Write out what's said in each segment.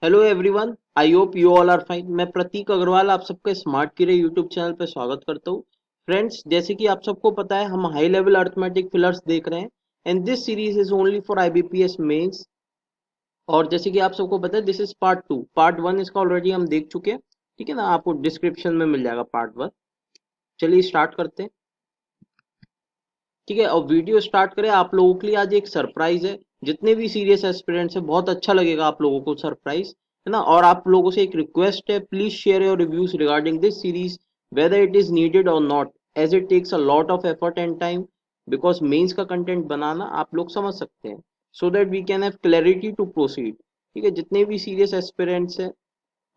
Hello everyone, I hope you all are fine. मैं प्रतीक अग्रवाल आप सबका स्मार्ट किरे यूट्यूब चैनल पर स्वागत करता हूँ। फ्रेंड्स, जैसे कि आप सबको पता है, हम हाई लेवल अर्थमेटिक फिलर्स देख रहे हैं and this series is only for IBPS mains. और जैसे कि आप सबको पता है, दिस इज पार्ट 2। पार्ट 1 इसका ऑलरेडी हम देख चुके हैं, ठीक है ना। आपको डिस्क्रिप्शन में मिल जाएगा पार्ट 1। चलिए स्टार्ट करते हैं, ठीक है। और वीडियो स्टार्ट करें, आप लोगों के लिए आज एक सरप्राइज है। जितने भी सीरियस एस्पिरेंट्स हैं, बहुत अच्छा लगेगा आप लोगों को सरप्राइज, है ना। और आप लोगों से एक रिक्वेस्ट है, please share your reviews regarding this series whether it is needed और not, as it takes a lot of effort and time. Because mains का कंटेंट बनाना आप लोग समझ सकते हैं, so that we can have clarity to proceed, ठीक है। जितने भी सीरियस एस्पिरेंट्स हैं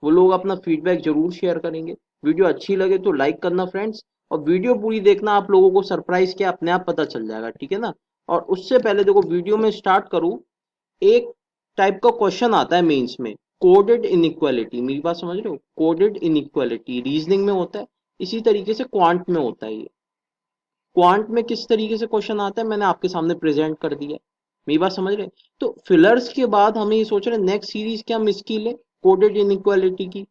वो लोग अपना फीडबैक जरूर शेयर करेंगे। वीडियो अच्छी लगे तो लाइक करना फ्रेंड्स, और वीडियो पूरी देखना, आप लोगों को सरप्राइज क्या अपने आप पता चल जाएगा, ठीक है ना। और उससे पहले देखो, वीडियो में स्टार्ट करूं, एक टाइप का क्वेश्चन आता है मेंस में, कोडेड इनइक्वालिटी। मेरी बात समझ रहे हो? कोडेड इनइक्वालिटी रीजनिंग में होता है, इसी तरीके से क्वांट में होता है ये। क्वांट में किस तरीके से क्वेश्चन आता है मैंने आपके सामने प्रेजेंट कर दिया। मेरी बात समझ रहे हैं? तो फिलर्स के बाद हमें ये सोच रहे हैं नेक्स्ट सीरीज क्या हम इसकी ले, कोडेड इनइक्वालिटी की।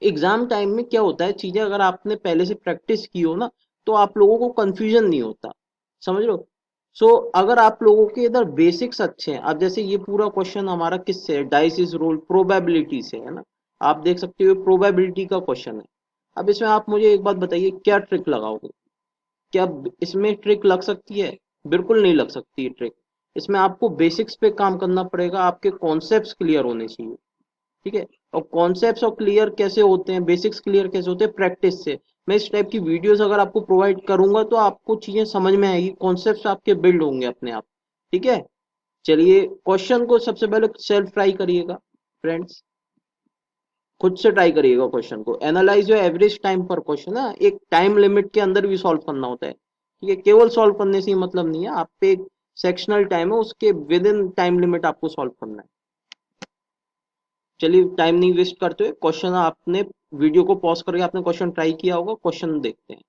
एग्जाम टाइम में क्या होता है, चीजें अगर आपने पहले से प्रैक्टिस की हो ना, तो आप लोगों को कंफ्यूजन नहीं होता, समझ लो। सो अगर आप लोगों के इधर बेसिक्स अच्छे हैं, अब जैसे ये पूरा क्वेश्चन हमारा किससे है, डाइस इज रोल प्रोबेबिलिटी से, है ना। आप देख सकते हो प्रोबेबिलिटी का क्वेश्चन है। अब इसमें आप मुझे एक बात बताइए, क्या ट्रिक लगाओगे? क्या इसमें ट्रिक लग सकती है? बिल्कुल नहीं लग सकती है ट्रिक। इसमें आपको बेसिक्स पे काम करना पड़ेगा, आपके कॉन्सेप्ट्स क्लियर होने चाहिए, ठीक है। और कॉन्सेप्ट्स और क्लियर कैसे होते हैं, बेसिक्स क्लियर कैसे होते हैं? प्रैक्टिस से। मैं इस टाइप की वीडियोस अगर आपको प्रोवाइड करूंगा तो आपको चीजें समझ में आएगी, कॉन्सेप्ट्स आपके बिल्ड होंगे अपने आप, ठीक है। चलिए क्वेश्चन को सबसे पहले सेल्फ ट्राई करिएगा फ्रेंड्स, खुद से ट्राई करिएगा क्वेश्चन को। एनालाइज योर एवरेज टाइम पर क्वेश्चन, ना एक टाइम लिमिट के अंदर भी सॉल्व करना होता है, ठीक है। केवल सॉल्व करने से ही मतलब नहीं है, आप पे एक सेक्शनल टाइम है, उसके विद इन टाइम लिमिट आपको सॉल्व करना है। चलिए टाइम नहीं वेस्ट करते हुए, क्वेश्चन आपने वीडियो को पॉज करके आपने क्वेश्चन ट्राई किया होगा, क्वेश्चन देखते हैं,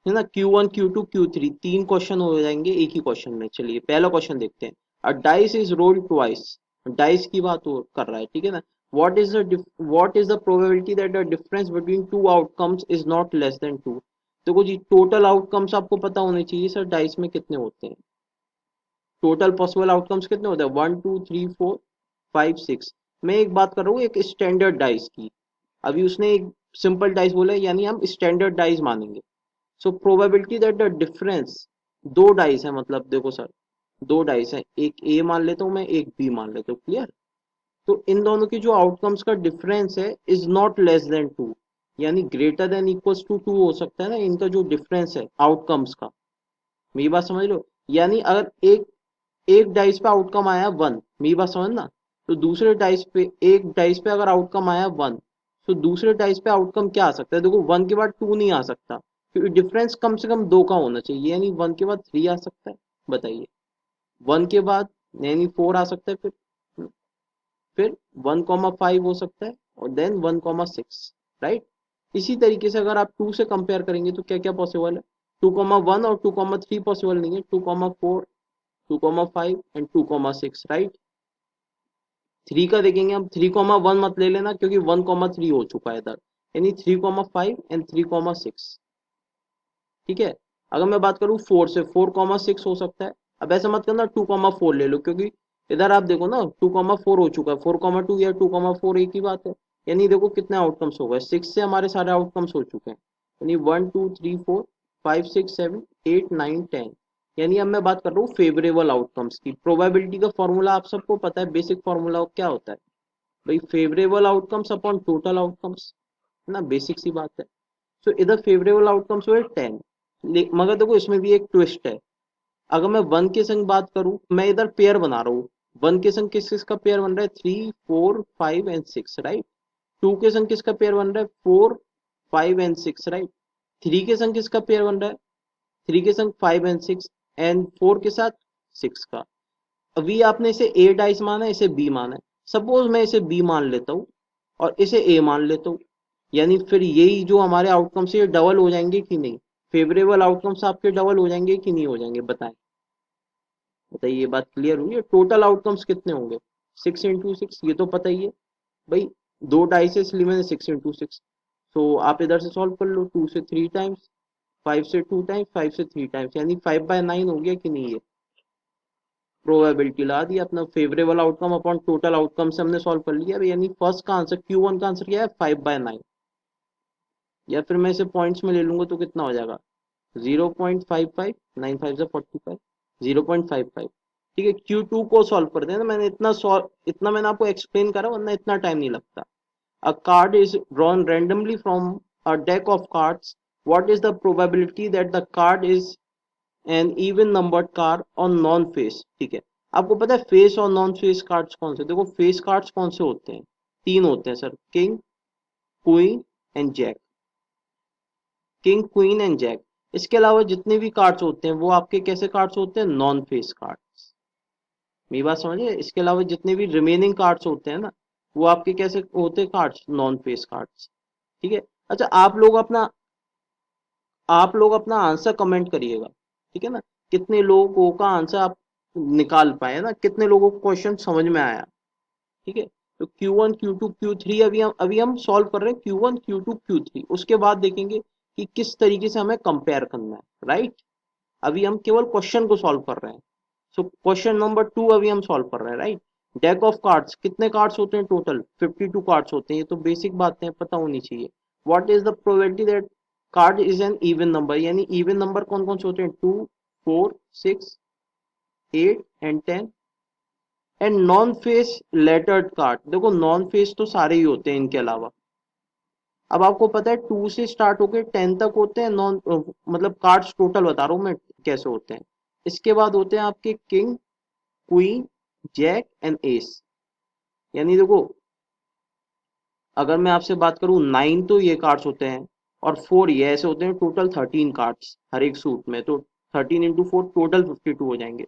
है ना। Q1 Q2 Q3 तीन क्वेश्चन हो जाएंगे एक ही क्वेश्चन में। चलिए पहला क्वेश्चन देखते हैं। A dice is rolled twice, dice की बात कर रहा है, ठीक है ना। What is the probability that the difference between two outcomes is not less than two. देखो जी, टोटल आउटकम्स आपको पता होने चाहिए सर, डाइस में कितने होते हैं। टोटल पॉसिबल आउटकम्स कितने होते हैं? 1 2 3 4 5 6। मैं एक बात कर रहा हूँ एक स्टैंडर्ड डाइस की। अभी उसने एक सिंपल डाइस बोला है, यानी हम स्टैंडर्ड डाइस मानेंगे। So probability that the difference, दो डाइस है मतलब, देखो सर, दो डाइस है, एक ए मान लेता हूँ मैं, एक बी मान लेता हूँ, क्लियर। तो इन दोनों की जो आउटकम्स का डिफरेंस है is not less than two, यानी greater than equals to two हो सकता है ना, इनका जो डिफरेंस है आउटकम्स का। मेरी बात समझ लो, यानी अगर एक एक डाइस पे आउटकम आया 1, मेरी बात समझना, तो दूसरे डाइस पे, एक डाइस पे अगर आउटकम आया 1, तो दूसरे डाइस पे आउटकम क्या आ सकता है? देखो 1 के बाद 2 नहीं आ सकता, क्योंकि डिफरेंस कम से कम 2 का होना चाहिए, यानी 1 के बाद 3 आ सकता है। बताइए, 1 के बाद यानी 4 आ सकता है, फिर 1,5 हो सकता है, और देन 1,6, राइट। इसी तरीके से अगर आप 2 से कंपेयर करेंगे तो क्या क्या पॉसिबल है? 2,1 और 2,3 पॉसिबल नहीं है, 2,4, 2,5 एंड 2,6, राइट। 3 का देखेंगे हम, 3,1 मत ले लेना, क्योंकि 1,3 हो चुका है इधर, यानी 3,5 एंड 3,6, ठीक है। अगर मैं बात करूँ 4 से, 4,6 हो सकता है। अब ऐसा मत करना 2,4 ले लो, क्योंकि इधर आप देखो ना 2,4 हो चुका है, 4,2 या 2,4 एक ही बात है। यानी देखो कितने आउटकम्स हो गए, 6 से हमारे सारे आउटकम्स हो चुके हैं, यानी 1 2 3 4 5 6 7 8 9 10। यानी अब मैं बात कर रहा हूँ फेवरेबल आउटकम्स की। प्रोबेबिलिटी का फॉर्मूला आप सबको पता है, बेसिक फॉर्मूला क्या होता है भाई? Favourable outcomes upon total outcomes, है ना, बेसिक सी बात है। सो इधर फेवरेबल आउटकम्स हुए 10, मगर देखो इसमें भी एक ट्विस्ट है। अगर मैं 1 के संग बात करूं, मैं इधर पेयर बना रहा हूँ, 1 के संग किस किसका पेयर बन रहा है? 3 4 5 एंड 6, राइट। 2 के संग किसका पेयर बन रहा है? 4 5 एंड 6, राइट। 3 के संग किसका पेयर बन रहा है? 3 के संग 5 एंड 6, एंड 4 के साथ 6 का। अभी आपने इसे ए डाइस माना है, इसे बी माना है। सपोज मैं इसे बी मान लेता हूँ और इसे ए मान लेता हूँ, यानी फिर यही जो हमारे आउटकम्स है ये डबल हो जाएंगे कि नहीं? फेवरेबल आउटकम्स आपके डबल हो जाएंगे कि नहीं हो जाएंगे? बताएं, बताइए, ये बात क्लियर हुई है? टोटल आउटकम्स कितने होंगे? 6 into 6 ये तो पता ही है भाई, दो डाइस है इसलिए मैंने 6 into 6। तो आप इधर से सॉल्व कर लो, 2 से 3 टाइम्स, 5 से 2 टाइम्स, 5 से 3 टाइम्स, यानी 5/9 हो गया कि नहीं ये। प्रोबेबिलिटी ला दी अपना, favourable outcome upon total outcome से हमने सॉल्व कर लिया, यानी फर्स्ट का आंसर Q1 का आंसर क्या है 5/9। या फिर मैं इसे पॉइंट्स में ले लूंगा तो कितना हो जाएगा 0.55, 9 5 = 45, 0.55। ठीक है, Q2 को सॉल्व कर देना, मैंने इतना मैंने आपको एक्सप्लेन करा वरना इतना टाइम नहीं लगता। A card is drawn randomly from a deck of cards. What is the probability that the card is an even numbered card on non face? ठीक है, आपको पता है फेस और नॉन फेस कार्ड्स कौन से? देखो फेस कार्ड्स कौन से होते हैं, तीन होते हैं sir, king, queen and jack. King, queen and jack. इसके अलावा जितने भी कार्ड्स होते हैं वो आपके कैसे कार्ड्स होते हैं, नॉन फेस कार्ड्स। मेरी बात समझिए, इसके अलावा जितने भी रिमेनिंग कार्ड्स होते हैं ना, वो आपके कैसे होते हैं कार्ड्स, नॉन फेस कार्ड्स। ठीक है। अच्छा, आप लोग अपना आंसर कमेंट करिएगा, ठीक है ना, कितने लोगों का आंसर आप निकाल पाए ना, कितने लोगों को क्वेश्चन समझ में आया। ठीक है, तो Q1 Q2 Q3 अभी हम सॉल्व कर रहे हैं Q1 Q2 Q3, उसके बाद देखेंगे कि किस तरीके से हमें कंपेयर करना है, राइट। अभी हम केवल क्वेश्चन को सॉल्व कर रहे हैं। सो क्वेश्चन नंबर 2 अभी हम सॉल्व कर रहे हैं, राइट। डेक ऑफ कार्ड्स, कितने कार्ड्स होते हैं टोटल, 52 कार्ड्स होते हैं, ये तो बेसिक बातें पता होनी चाहिए। What is the probability that card is an even number, यानी इवन नंबर कौन कौन से होते हैं, 2, 4, 6, 8 and 10। And non face lettered card, देखो नॉन फेस तो सारे ही होते हैं इनके अलावा। अब आपको पता है 2 से स्टार्ट होकर 10 तक होते हैं नॉन, मतलब कार्ड्स टोटल बता रहा हूँ मैं कैसे होते हैं। इसके बाद होते हैं आपके king, queen, jack and ace. यानी देखो, अगर मैं आपसे बात करूं 9 तो ये कार्ड्स होते हैं और 4 ये ऐसे होते हैं, टोटल 13 कार्ड्स हर एक सूट में, तो 13 into 4 टोटल 52 हो जाएंगे।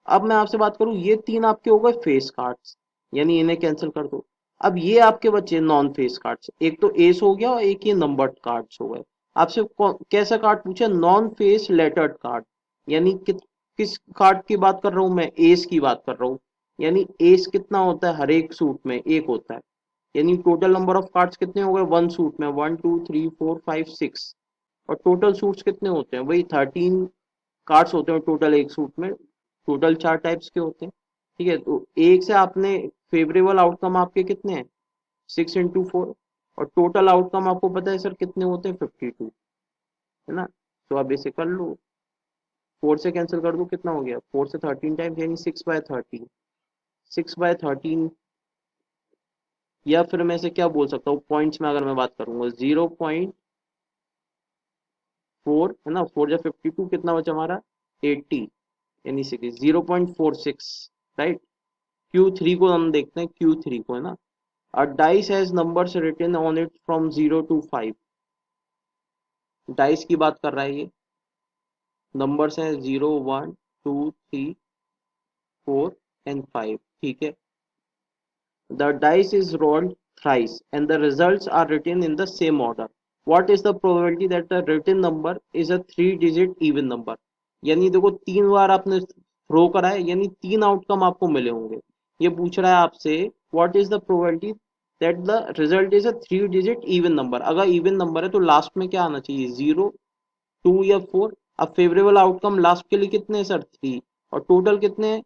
अब मैं आपसे बात करूं, ये तीन आपके हो गए फेस कार्ड्स, यानी इन्हें कैंसिल कर दो। अब ये आपके बचे नॉन फेस कार्ड्स, एक तो एस हो गया और एक ये नंबर्ड कार्ड्स हो गए। आपसे कैसा कार्ड पूछा, नॉन फेस लेटर्ड कार्ड, यानी किस कार्ड की बात कर रहा हूं मैं, एस की बात कर रहा हूँ। यानी एस कितना होता है, हर एक सूट में एक होता है, यानी टोटल नंबर ऑफ कार्ड्स कितने हो गए वन सूट में, 1 2 3 4 5 6। और टोटल सूट्स कितने होते हैं, वही 13 कार्ड्स होते हैं टोटल एक सूट में, टोटल 4 टाइप्स के होते हैं। ठीक है, तो एक से आपने फेवरेबल आउटकम आपके कितने हैं, 6 into 4, और टोटल आउटकम आपको पता है सर कितने होते हैं, 52, है ना। तो आप इसे कर लो, 4 से कैंसिल कर दो, कितना हो गया, 4 से 13 टाइम्स, यानी 6/13। 6/13, या फिर मैं इसे क्या बोल सकता हूँ पॉइंट्स में, अगर मैं बात करूंगा 0.4, है ना, 4 या 52, कितना बचा हमारा 80, यानी 0.46, राइट। Q3 को हम देखते हैं, Q3 को, है ना। A dice has numbers written on it from 0 to 5। Dice की बात कर रहा है ये, नंबर्स हैं 0 1 2 3 4 एंड 5। ठीक है, the dice is rolled thrice and the results are written in the same order. What is the probability that the written number is a 3 digit even number? यानी देखो 3 बार आपने थ्रो करा है, यानी 3 आउटकम आपको मिले होंगे। ये पूछ रहा है आपसे what is the probability that the result is a 3 digit even number. अगर इवन नंबर है तो लास्ट में क्या आना चाहिए, 0 2 या 4। अब फेवरेबल आउटकम लास्ट के लिए कितने हैं सर, 3, और टोटल कितने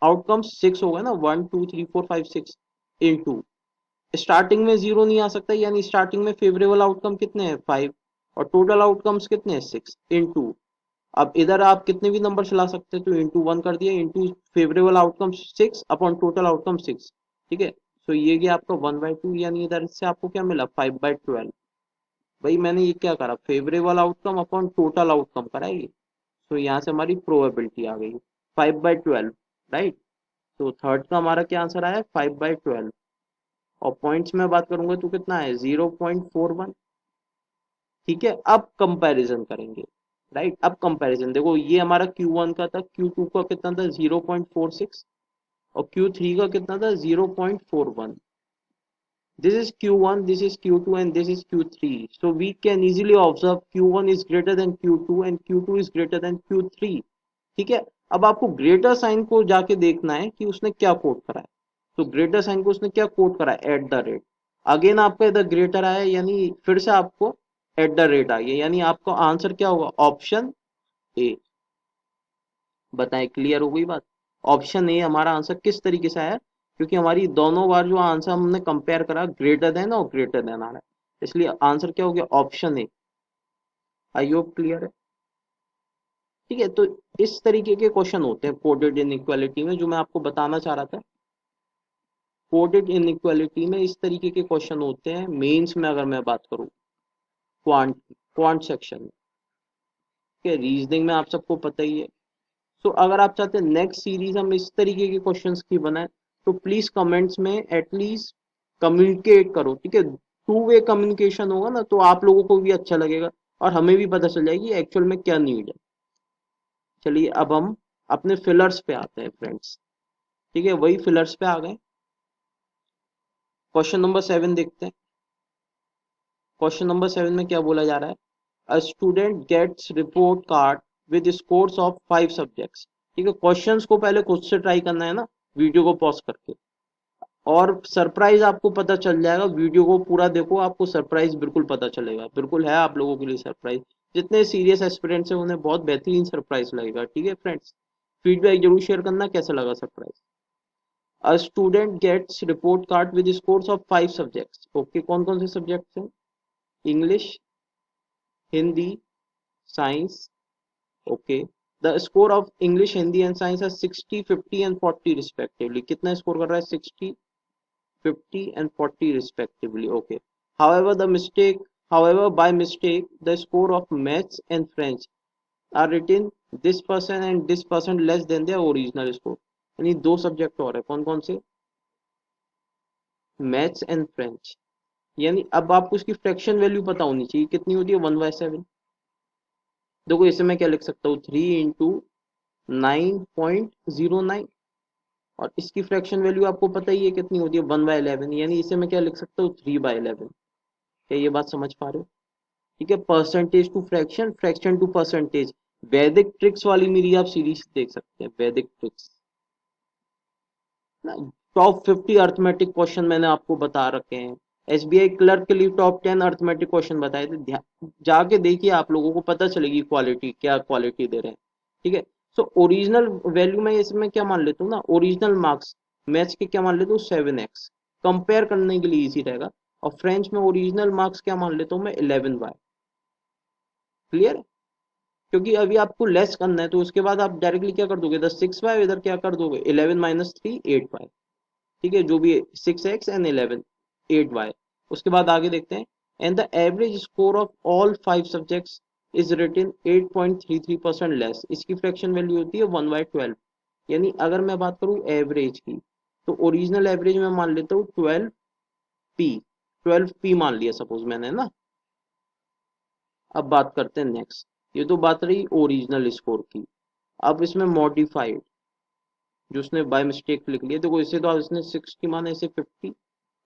आउटकम्स 6 हो गए ना, 1 2 3 4 5 6 इन 2। स्टार्टिंग में 0 नहीं आ सकता, यानी स्टार्टिंग में फेवरेबल आउटकम कितने हैं, 5, और टोटल आउटकम्स कितने हैं, 6 इन 2। अब इधर आप कितने भी नंबर चला सकते हैं, तो *1 कर दिया, into favourable outcome 6 upon total outcome 6। ठीक है, तो ये गया आपका 1/2, यानी इधर से आपको क्या मिला, 5/12। भाई मैंने ये क्या करा, favourable outcome upon total outcome करा ये। तो यहाँ से हमारी प्रोबेबिलिटी आ गई 5/12, राइट। तो थर्ड का हमारा क्या आंसर आया, 5/12। और पॉइंट्स में बात करूंगा तो कितना है, 0.41। ठीक है, अब कंपैरिजन करेंगे, राइट। अब कंपैरिजन देखो, ये हमारा Q1 का था, Q2 का कितना था, 0.46, और Q3 का कितना था, 0.41। This is Q1, this is Q2, and this is Q3. So we can easily observe Q1 is greater than Q2 and Q2 is greater than Q3। ठीक है, अब आपको ग्रेटर साइन को जाके देखना है कि उसने क्या कोट करा है। तो ग्रेटर साइन को उसने क्या कोट करा, एट द रेट। अगेन आपका इधर ग्रेटर आया, यानी फिर से आपको एट द रेट आ गया, यानी आपका आंसर क्या होगा, ऑप्शन ए। बताएं, क्लियर हो गई बात। ऑप्शन ए हमारा आंसर किस तरीके से आया, क्योंकि हमारी दोनों बार जो आंसर हमने कंपेयर करा ग्रेटर देन और ग्रेटर देन आ रहा है, इसलिए आंसर क्या हो गया, option A. I hope clear है। ठीक है, तो इस तरीके के क्वेश्चन होते हैं कोडेड इनइक्वालिटी में, जो मैं आपको बताना चाह रहा था। कोडेड इनइक्वालिटी में इस तरीके के क्वेश्चन होते हैं मेंस में, अगर मैं बात करूं क्वांट क्वांट सेक्शन में। ठीक है, रीजनिंग में आप सबको पता ही है। तो अगर आप चाहते हैं नेक्स्ट सीरीज हम इस तरीके के क्वेश्चंस की बनाए, तो प्लीज कमेंट्स में एटलीस्ट कम्युनिकेट करो। ठीक है, टू वे कम्युनिकेशन होगा ना, तो आप लोगों को भी अच्छा लगेगा और हमें भी पता चल जाएगी एक्चुअल में क्या नीड है। चलिए अब हम अपने फिलर्स पे आते हैं फ्रेंड्स। ठीक है, वही फिलर्स पे आ गए। क्वेश्चन नंबर 7 देखते हैं। क्वेश्चन नंबर 7 में क्या बोला जा रहा है, a student gets report card with scores of 5 subjects. ठीक है, क्वेश्चंस को पहले खुद से ट्राई करना है ना, वीडियो को पॉज करके। और सरप्राइज आपको पता चल जाएगा, वीडियो को पूरा देखो, आपको सरप्राइज बिल्कुल पता चलेगा, बिल्कुल है आप लोगों के लिए सरप्राइज। जितने सीरियस एस्पिरेंट्स हैं उन्हें बहुत बेहतरीन सरप्राइज लगेगा। ठीक है फ्रेंड्स, फीडबैक जरूर शेयर करना कैसा लगा surprise. A student gets report card with scores of 5 subjects. Okay, कौन कौन से सब्जेक्ट्स हैं, English, Hindi, science. Okay, the score of English, Hindi and science है 60, 50 एंड 40 रिस्पेक्टिवली। कितना स्कोर कर रहा है, 60, 50 and 40 respectively. Okay. However, by mistake, the score of maths and French are written this person and this person less than their original score. यानी दो subject और है, कौन कौन से, मैथ्स एंड फ्रेंच। यानी अब आपको इसकी फ्रैक्शन वैल्यू पता होनी चाहिए, कितनी होती है, 1/7। देखो इसे मैं क्या लिख सकता हूँ, 3 into 9.09। और इसकी फ्रैक्शन वैल्यू आपको पता ही है कितनी होती है, 1/11, यानी इसे मैं क्या लिख सकता हूँ, 3/11। क्या ये बात समझ पा रहे हो। ठीक है, percentage to fraction, fraction to percentage, Vedic tricks वाली मेरी आप सीरीज देख सकते हैं, वैदिक ट्रिक्स ना। टॉप 50 अर्थमेटिक क्वेश्चन मैंने आपको बता रखे हैं, एसबीआई क्लर्क के लिए टॉप 10 अर्थमेटिक क्वेश्चन बताए थे, जाके देखिए, आप लोगों को पता चलेगी क्वालिटी क्या क्वालिटी दे रहे हैं। ठीक है, सो ओरिजिनल वैल्यू में इसमें क्या मान लेता हूँ ना, ओरिजिनल मार्क्स मैथ्स के क्या मान लेता हूँ, 7x, कंपेयर करने के लिए इजी रहेगा। और फ्रेंच में ओरिजिनल मार्क्स क्या मान लेता हूँ मैं, 11y। क्लियर, क्योंकि अभी आपको लेस करना है, तो उसके बाद आप डायरेक्टली क्या कर दोगे, 6y, इधर क्या कर दोगे, 11 - 3 8y। ठीक है, जो भी 6x एंड 11 8y। उसके बाद आगे देखते हैं, and the average score of all 5 subjects is written 8.33% less. इसकी फ्रैक्शन वैल्यू होती है 1/12। यानी अगर मैं बात करूं एवरेज की, तो ओरिजिनल एवरेज में मान लेता हूँ 12p। 12p मान लिया सपोज मैंने ना। अब बात करते हैं नेक्स्ट, ये तो बात रही ओरिजिनल स्कोर की। अब इसमें मॉडिफाइड, जो उसने बाय मिस्टेक लिख लिया, देखो इसे तो इसने 60 माना, इसे 50,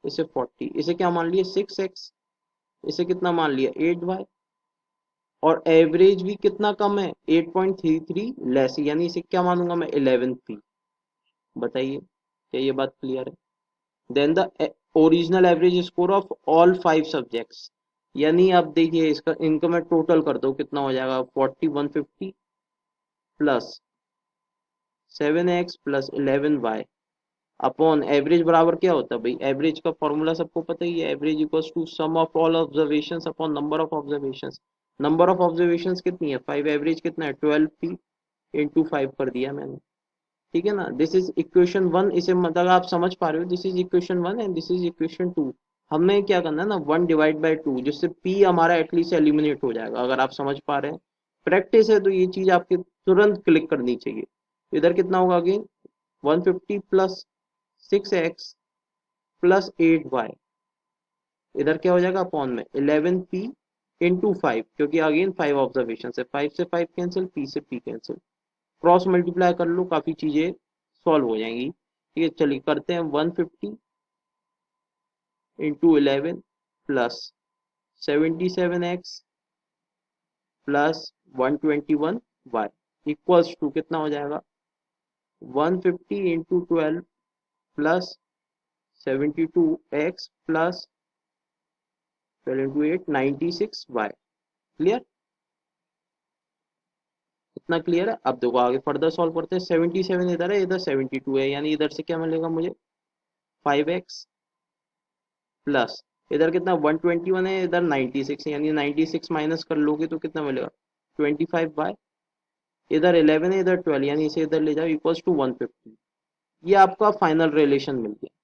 इसे 40, इसे क्या मान लिया, 6x, इसे कितना मान लिया, 8y। और एवरेज भी कितना कम है, 8.33 लेस, यानी इसे क्या मानूंगा मैं, 11p। बताइए, क्या ये बात क्लियर है। Then the original average score of all 5 subjects, यानी अब देखिए इसका इनका मैं टोटल कर दो, कितना हो जाएगा, 4150 plus 7x plus 11y upon average बराबर क्या होता है भाई, एवरेज का फॉर्मूला सबको पता ही है, average equals to sum of all observations upon number of observations. Number of observations कितनी है, 5, एवरेज कितना है, 12p इंटू 5 कर दिया मैंने। ठीक है ना, दिस इज इक्वेशन 1, इसे मतलब आप समझ पा रहे हो, this is equation 1 and this is equation 2। हमें क्या करना है ना, 1/2, जिससे p हमारा एटलीस्ट एलिमिनेट हो जाएगा, अगर आप समझ पा रहे हैं। प्रैक्टिस है तो ये चीज आपके तुरंत क्लिक करनी चाहिए। इधर कितना होगा again, 150 plus 6x plus 8y, इधर क्या हो जाएगा अपॉन में 11p इंटू 5, क्योंकि अगेन 5 ऑब्जर्वेशन है, 5 से 5 कैंसिल, p से p कैंसिल, क्रॉस मल्टीप्लाई कर लो, काफी चीजें सॉल्व हो जाएंगी। ठीक है, चलिए करते हैं, 150 into 11 plus 77x plus 121y equals to कितना हो जाएगा, 150 into 12 plus 72x plus 12 into 8 96y। Clear? इतना क्लियर है? अब देखो आगे फर्दर सॉल्व करते हैं। 77 इधर है, इधर 72 है, यानी इधर से क्या मिलेगा मुझे 5x प्लस इधर कितना 121 है, इधर 96 है, यानी 96 माइनस कर लोगे तो कितना मिलेगा 25y। इधर 11 है, इधर 12, यानी इसे इधर ले जाओ इक्वल्स टू 150। ये आपका फाइनल रिलेशन मिल गया।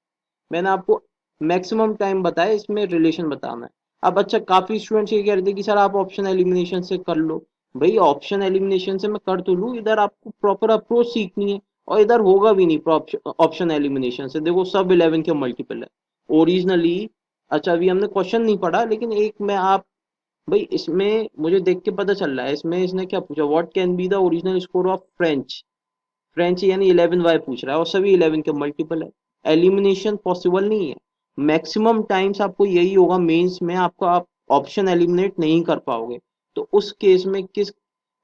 मैंने आपको मैक्सिमम टाइम बताया, इसमें रिलेशन बताना है। अब अच्छा, काफी स्टूडेंट्स ये कह रहे थे कि सर आप ऑप्शन एलिमिनेशन से कर लो। भाई ऑप्शन एलिमिनेशन से मैं कर तो लूँ, इधर आपको प्रॉपर अप्रोच सीखनी है, और इधर होगा भी नहीं ऑप्शन एलिमिनेशन से। देखो सब 11 के मल्टीपल है ओरिजिनली। अच्छा अभी हमने क्वेश्चन नहीं पढ़ा, लेकिन एक में आप, भाई इसमें मुझे देख के पता चल रहा है, इसमें इसने क्या पूछा, what can be the original score of French. French यानी 11y पूछ रहा है, और सभी 11 के मल्टीपल है। एलिमिनेशन पॉसिबल नहीं है। मैक्सिमम टाइम्स आपको यही होगा मेंस में, आपको आप ऑप्शन एलिमिनेट नहीं कर पाओगे। तो उस केस में किस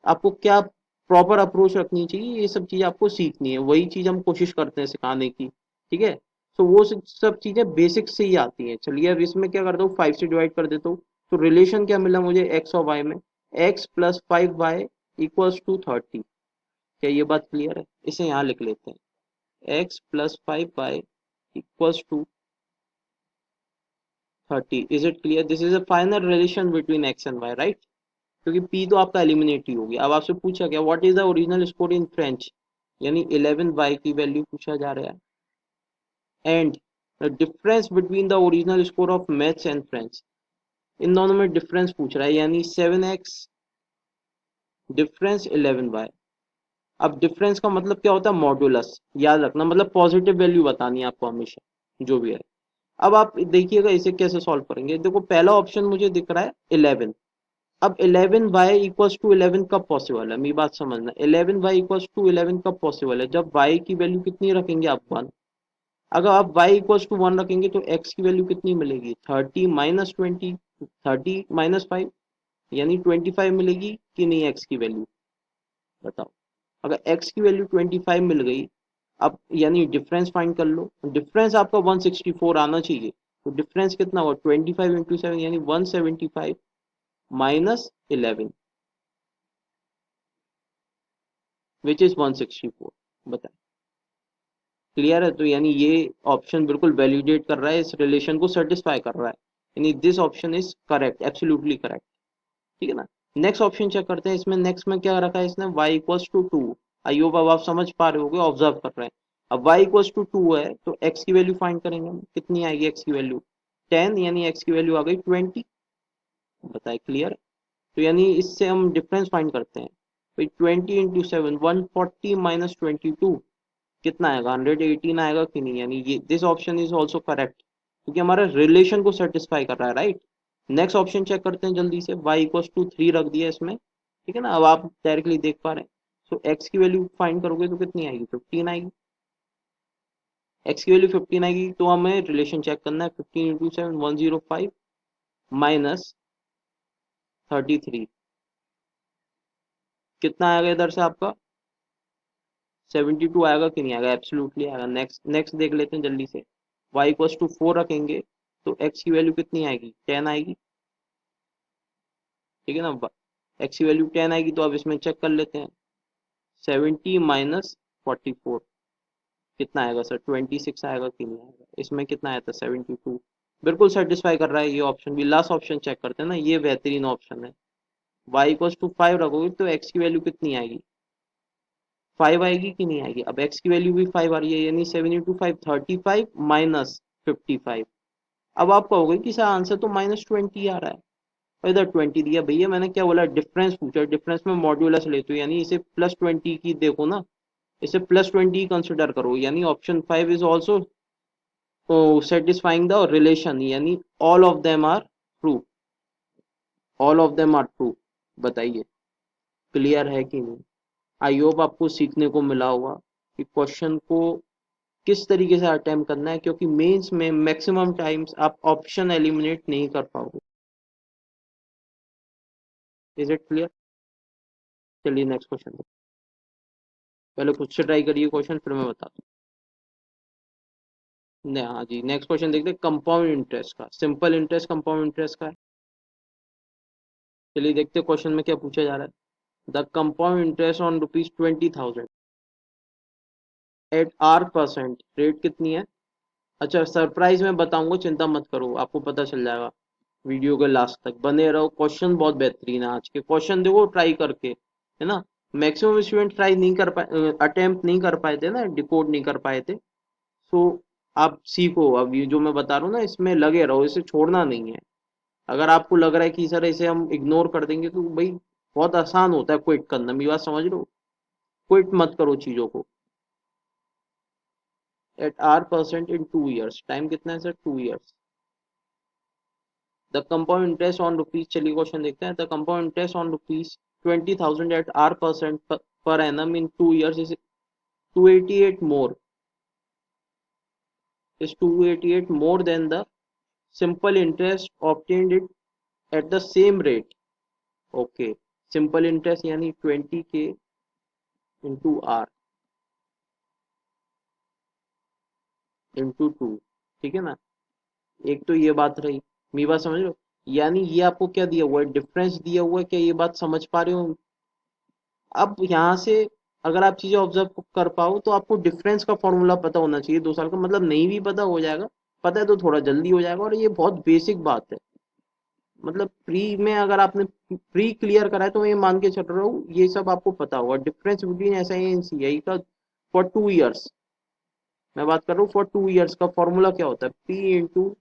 आपको क्या प्रॉपर अप्रोच रखनी चाहिए, ये सब चीजें आपको सीखनी है। वही चीज हम कोशिश करते हैं सिखाने की। ठीक है? तो वो सब चीजें बेसिक से ही आती हैं। चलिए अब इसमें क्या करता हूँ, 5 से डिवाइड कर देता हूँ। तो रिलेशन क्या मिला मुझे एक्स और वाई में, x plus 5y equals to 30। क्या ये बात क्लियर है? इसे यहाँ लिख लेते हैं, X plus 5y equals to 30। Is it clear? This is a final relation between X and Y, right? क्योंकि पी तो आपका एलिमिनेट ही हो गया। अब आपसे पूछा गया what is the original score in French, यानी 11y की वैल्यू पूछा जा रहा है। And the difference between the original score of maths and French, इन दोनों में डिफरेंस पूछ रहा है, यानी 7x डिफरेंस 11y। अब डिफरेंस का मतलब क्या होता है, मॉड्यूलस। याद रखना, मतलब पॉजिटिव वैल्यू बतानी है आपको हमेशा जो भी है। अब आप देखिएगा इसे कैसे सॉल्व करेंगे। देखो पहला ऑप्शन मुझे दिख रहा है 11। अब 11y इक्वल्स टू 11 कब पॉसिबल है, मेरी बात समझना। 11y इक्वल्स टू 11 कब पॉसिबल है, जब y की वैल्यू कितनी रखेंगे आप 1। अगर आप y इक्वल्स टू 1 रखेंगे तो x की वैल्यू कितनी मिलेगी 30 माइनस 20, 30 माइनस 5, यानी 25 मिलेगी कि नहीं x की वैल्यू, बताओ। अगर x की वैल्यू 25 मिल गई, अब यानी डिफरेंस फाइंड कर लो। डिफरेंस आपका 164 आना चाहिए। तो डिफरेंस कितना हुआ 25 इंटू 7, यानी 175 माइनस 11 विच इज 164। बताए? क्लियर है? तो यानी ये ऑप्शन बिल्कुल वैलिडेट कर रहा है, इस रिलेशन को सेटिस्फाई कर रहा है, यानी this option is correct, absolutely correct. ठीक है ना? नेक्स्ट ऑप्शन चेक करते हैं। इसमें नेक्स्ट में क्या रखा है इसने, y equals to 2। I hope अब आप समझ पा रहे होगे, ऑब्जर्व कर रहे हैं। अब y इक्वल्स टू 2 है तो x की वैल्यू फाइंड करेंगे हम, कितनी आएगी x की वैल्यू 10, यानी x की वैल्यू आ गई 20। बताए? क्लियर? तो यानी इससे हम डिफरेंस फाइंड करते हैं। भाई 20 इंटू 7 140 माइनस 22 कितना आएगा 118 आएगा कि नहीं, यानी ये this option is also correct, क्योंकि हमारा रिलेशन को सेटिस्फाई कर रहा है, राइट? नेक्स्ट ऑप्शन चेक करते हैं जल्दी से। y इक्वल्स टू 3 रख दिया इसमें। ठीक है ना? अब आप डायरेक्टली देख पा रहे हैं। सो x की वैल्यू फाइंड करोगे तो कितनी आएगी 15 आएगी। x की वैल्यू 15 आएगी तो हमें रिलेशन चेक करना है। 15 इंटू 7 105 माइनस 33 कितना आएगा इधर से आपका 72 आएगा कि नहीं आएगा, एब्सोल्युटली आएगा। नेक्स्ट नेक्स्ट देख लेते हैं जल्दी से। y इक्वल्स टू 4 रखेंगे तो x की वैल्यू कितनी आएगी 10 आएगी। ठीक है ना? x की वैल्यू 10 आएगी, तो अब इसमें चेक कर लेते हैं। 70 माइनस 44 कितना आएगा सर 26 आएगा कि नहीं आएगा। इसमें कितना आया था 72। बिल्कुल सेटिस्फाई कर रहा है ये ऑप्शन भी। लास्ट ऑप्शन चेक करते हैं ना, ये बेहतरीन ऑप्शन है। y इक्वल्स टू 5 रखोगे तो x की वैल्यू कितनी आएगी 5 आएगी कि नहीं आएगी। अब x की वैल्यू भी 5 आ रही है, यानी 7 इंटू 5 35 माइनस 55। अब आप कहोगे कि सर आंसर तो माइनस 20 आ रहा है, और इधर 20 दिया। भैया मैंने क्या बोला, डिफरेंस पूछा, डिफरेंस में मॉड्यूलस लेते हो, यानी इसे प्लस 20 की देखो ना, इसे प्लस 20 कंसिडर करो, यानी option 5 is also satisfying the relation, यानी all of them are true, all of them are true. बताइए क्लियर है कि नहीं? आई होप आपको सीखने को मिला होगा कि क्वेश्चन को किस तरीके से अटेम्प्ट करना है, क्योंकि मेंस में मैक्सिमम टाइम्स आप ऑप्शन एलिमिनेट नहीं कर पाओगे। Is it clear? चलिए नेक्स्ट क्वेश्चन, पहले खुद से ट्राई करिए क्वेश्चन, फिर मैं बताता हूँ। हाँ जी, नेक्स्ट क्वेश्चन देखते हैं कंपाउंड इंटरेस्ट का। सिंपल इंटरेस्ट कंपाउंड इंटरेस्ट का है। चलिए देखते हैं क्वेश्चन में क्या पूछा जा रहा है। The compound interest on ₹20,000 at R percent rate कितनी है? अच्छा, सरप्राइज में बताऊंगा, चिंता मत करो, आपको पता चल जाएगा। वीडियो के लास्ट तक बने रहो। क्वेश्चन बहुत बेहतरीन है, आज के क्वेश्चन देखो ट्राई करके, है ना। मैक्सिमम स्टूडेंट ट्राई नहीं कर पाए, अटेम्प्ट नहीं कर पाए थे ना, डिकोड नहीं कर पाए थे। सो आप सीखो, अब ये जो मैं बता रहा हूँ ना, इसमें लगे रहो, इसे छोड़ना नहीं है। अगर आपको लग रहा है कि सर इसे हम इग्नोर कर देंगे, तो भाई बहुत आसान होता है क्विट करना, मेरी बात समझ लो। क्विट मत करो चीजों को। At R percent in 2 years, time कितना है sir? 2 years। The compound interest on rupees, चलिए क्वेश्चन देखते हैं। The compound interest on ₹20,000 at R percent per annum in 2 years is 288 more, is 288 more than the simple interest obtained it at the same rate। Okay, simple interest यानी 20K into are into 2, ठीक है ना। एक तो ये बात रही, मेरी बात समझ रहे हो? यानी ये आपको क्या दिया हुआ है, डिफरेंस दिया हुआ है, क्या ये बात समझ पा रहे हो? अब यहाँ से अगर आप चीजें ऑब्जर्व कर पाओ, तो आपको डिफरेंस का फॉर्मूला पता होना चाहिए 2 साल का, मतलब नहीं भी पता हो जाएगा, पता है तो थोड़ा जल्दी हो जाएगा। और ये बहुत बेसिक बात है, मतलब प्री में अगर आपने प्री क्लियर करा है, तो मैं ये मान के चल रहा हूँ ये सब आपको पता होगा। Difference between S I N C I का फॉर 2 years, मैं बात कर रहा हूँ फॉर 2 years का फॉर्मूला क्या होता है? पी इंटू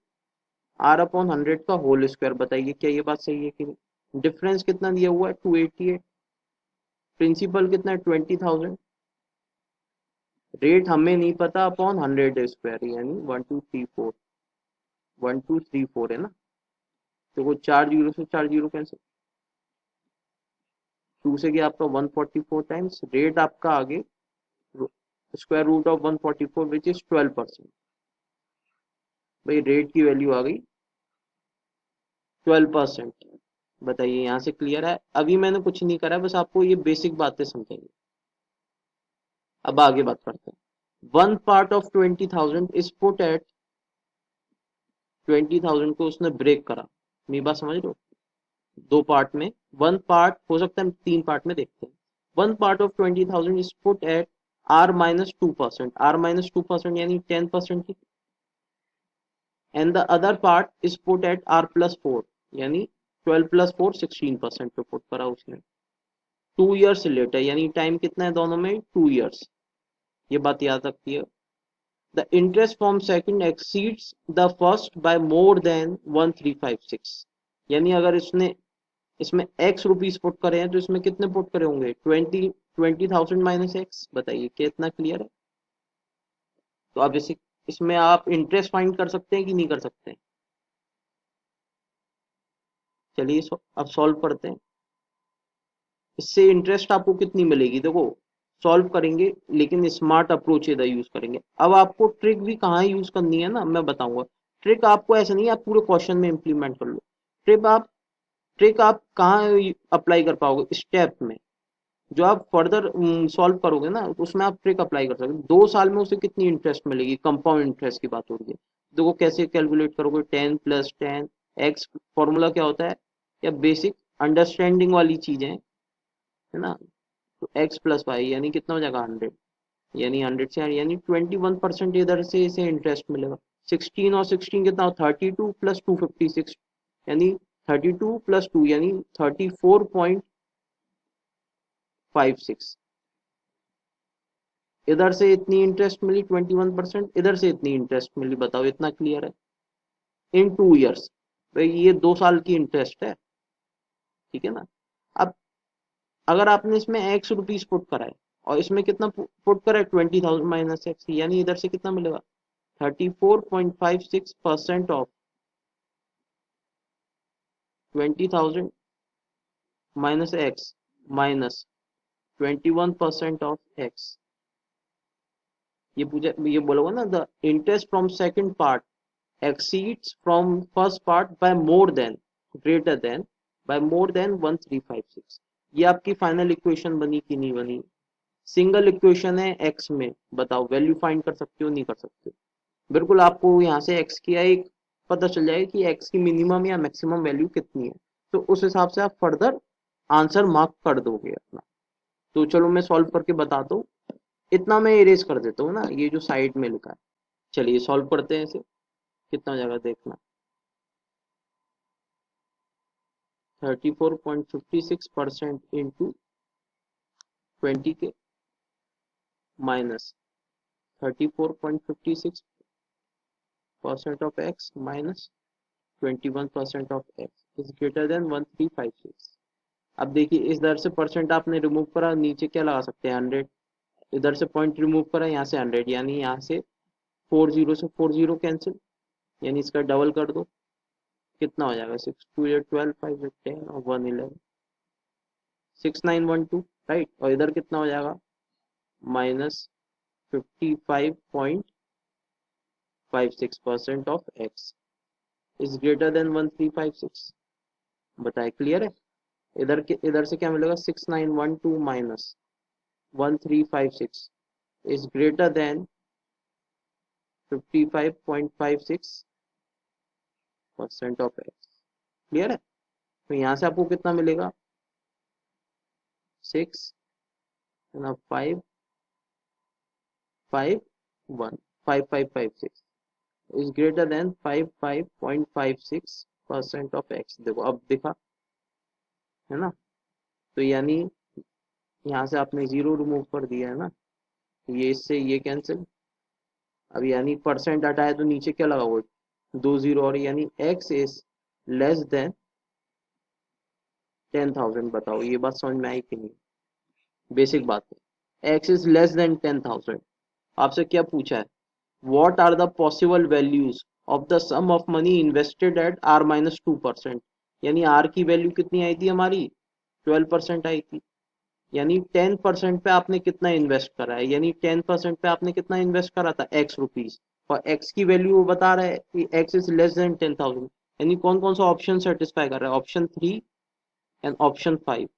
आर अपॉन 100 का होल स्क्वायर। बताइए क्या ये बात सही है कि नहीं? डिफरेंस कितना दिया हुआ है? 288। प्रिंसिपल कितना है? 20,000। रेट हमें नहीं पता, अपॉन 100 स्क्वायर, यानी 1234, 1234 है ना। तो वो 4 जीरो से 4 जीरो कैंसिल, 2 से गया आपका 144 टाइम्स, रेट आपका आगे square root of 144 which is 12%। भाई रेट की वैल्यू आ गई 12%। बताइए यहाँ से क्लियर है? अभी मैंने कुछ नहीं करा है, बस आपको ये बेसिक बातें समझेंगे। अब आगे बात करते हैं। One part of 20,000 is put at 20,000 को उसने ब्रेक करा। मेरी बात समझ लो, दो पार्ट में, वन पार्ट हो सकता है, तीन पार्ट में देखते हैं। One part of 20,000 is put at R-2%, R-2% यानी 10% की, and the other part is put at R+4, यानी 12+4 16% पे पुट करा उसने। 2 years लेटर, यानी टाइम कितना है दोनों में? 2 years। ये बात याद रखती है। The interest from second exceeds the first by more than 1356, यानी अगर इसने इसमें एक्स रुपीज पुट करे हैं, तो इसमें कितने पुट करे होंगे? 20,000 माइनस एक्स। बताइए कितना क्लियर है? तो अब इसे, इसमें आप इंटरेस्ट फाइंड कर सकते हैं कि नहीं कर सकते? चलिए अब सॉल्व करते हैं। इससे इंटरेस्ट आपको कितनी मिलेगी? देखो सॉल्व करेंगे, लेकिन स्मार्ट अप्रोच इधर यूज करेंगे। अब आपको ट्रिक भी कहाँ यूज करनी है ना, मैं बताऊंगा। ट्रिक आपको ऐसा नहीं है आप पूरे क्वेश्चन में इंप्लीमेंट कर लो। ट्रिक आप कहाँ अप्लाई कर पाओगे? स्टेप में, जो आप फर्दर सॉल्व करोगे ना, तो उसमें आप ट्रिक अप्लाई कर सकते हो। 2 साल में उसे कितनी इंटरेस्ट मिलेगी? कंपाउंड इंटरेस्ट की बात हो रही है। देखो कैसे कैलकुलेट करोगे? 10 + 10 एक्स, फॉर्मूला क्या होता है? या बेसिक अंडरस्टैंडिंग वाली चीजें है ना। तो x+y यानी कितना हो जाएगा? 100, यानी 100 से, यानी 21% इधर से इसे इंटरेस्ट मिलेगा। 16 और 16 कितना? 32 + 256, यानी 32 + 2 यानी 34.56। इधर से इतनी इंटरेस्ट मिली 21%, इधर से इतनी इंटरेस्ट मिली। बताओ इतना क्लियर है? इन 2 years, भाई ये 2 साल की इंटरेस्ट है, ठीक है ना। अब अगर आपने इसमें एक्स रुपीज पुट करा है, और इसमें कितना पुट करा है? 20,000 माइनस एक्स, यानी इधर से कितना मिलेगा? 34.56% of 20,000 minus x minus 21% of x. ये पूछा, ये बोलोगे ना, the interest from second part exceeds from first part by more than, greater than, by more than 1356। ये आपकी फाइनल इक्वेशन बनी कि नहीं बनी? सिंगल इक्वेशन है एक्स में, बताओ वैल्यू फाइंड कर सकते हो नहीं कर सकते? बिल्कुल आपको यहाँ से एक्स की एक पता चल जाएगा कि एक्स की मिनिमम या मैक्सिमम वैल्यू कितनी है, तो उस हिसाब से आप फर्दर आंसर मार्क कर दोगे अपना। तो चलो मैं सॉल्व करके बताता हूँ। इतना मैं इरेज कर देता हूँ ना, ये जो साइड में लिखा है। चलिए सॉल्व करते हैं इसे। कितना हो जाएगा देखना। 34.56% इंटू 20 के minus 34.56% of x minus 21% of x is greater then 1356। अब देखिए इस दर से परसेंट आपने रिमूव करा, नीचे क्या लगा सकते हैं 100। इधर से पॉइंट रिमूव करा, यहाँ से 100, यानी यहाँ से 40 से 40 कैंसिल, यानी इसका डबल कर दो। कितना हो जाएगा 6 2 8 12 5 8 10 और 1 11 6912, राइट। और इधर कितना हो जाएगा -55.56% of x is greater then 1356। बताए क्लियर है। इधर से क्या मिलेगा 6912 minus 1356 is greater then 55.56% of x. Clear है। तो यहाँ से आपको कितना मिलेगा 6 5 5 1 5556 is greater then 55.56% of x. देखो अब दिखा है ना। तो यानी यहाँ से आपने जीरो रिमूव कर दिया है ना, ये इससे ये कैंसिल। अब यानी परसेंट हटाए तो नीचे क्या लगा हुआ 2 जीरो, और यानी एक्स इज लेस देन 10,000। बताओ ये बात समझ में आई कि नहीं। बेसिक बात है, एक्स इज लेस देन 10,000। आपसे क्या पूछा है, what are the possible values of the sum of money invested at r-2%। यानी r की वैल्यू कितनी आई थी हमारी 12% आई थी। यानी 10% पे आपने कितना इन्वेस्ट करा है, यानी 10% पे आपने कितना इन्वेस्ट करा था x रुपीज, और x की वैल्यू वो बता रहा है कि x इज लेस देन 10,000। यानी कौन कौन सा ऑप्शन सेटिस्फाई कर रहा है, ऑप्शन 3 एंड ऑप्शन 5,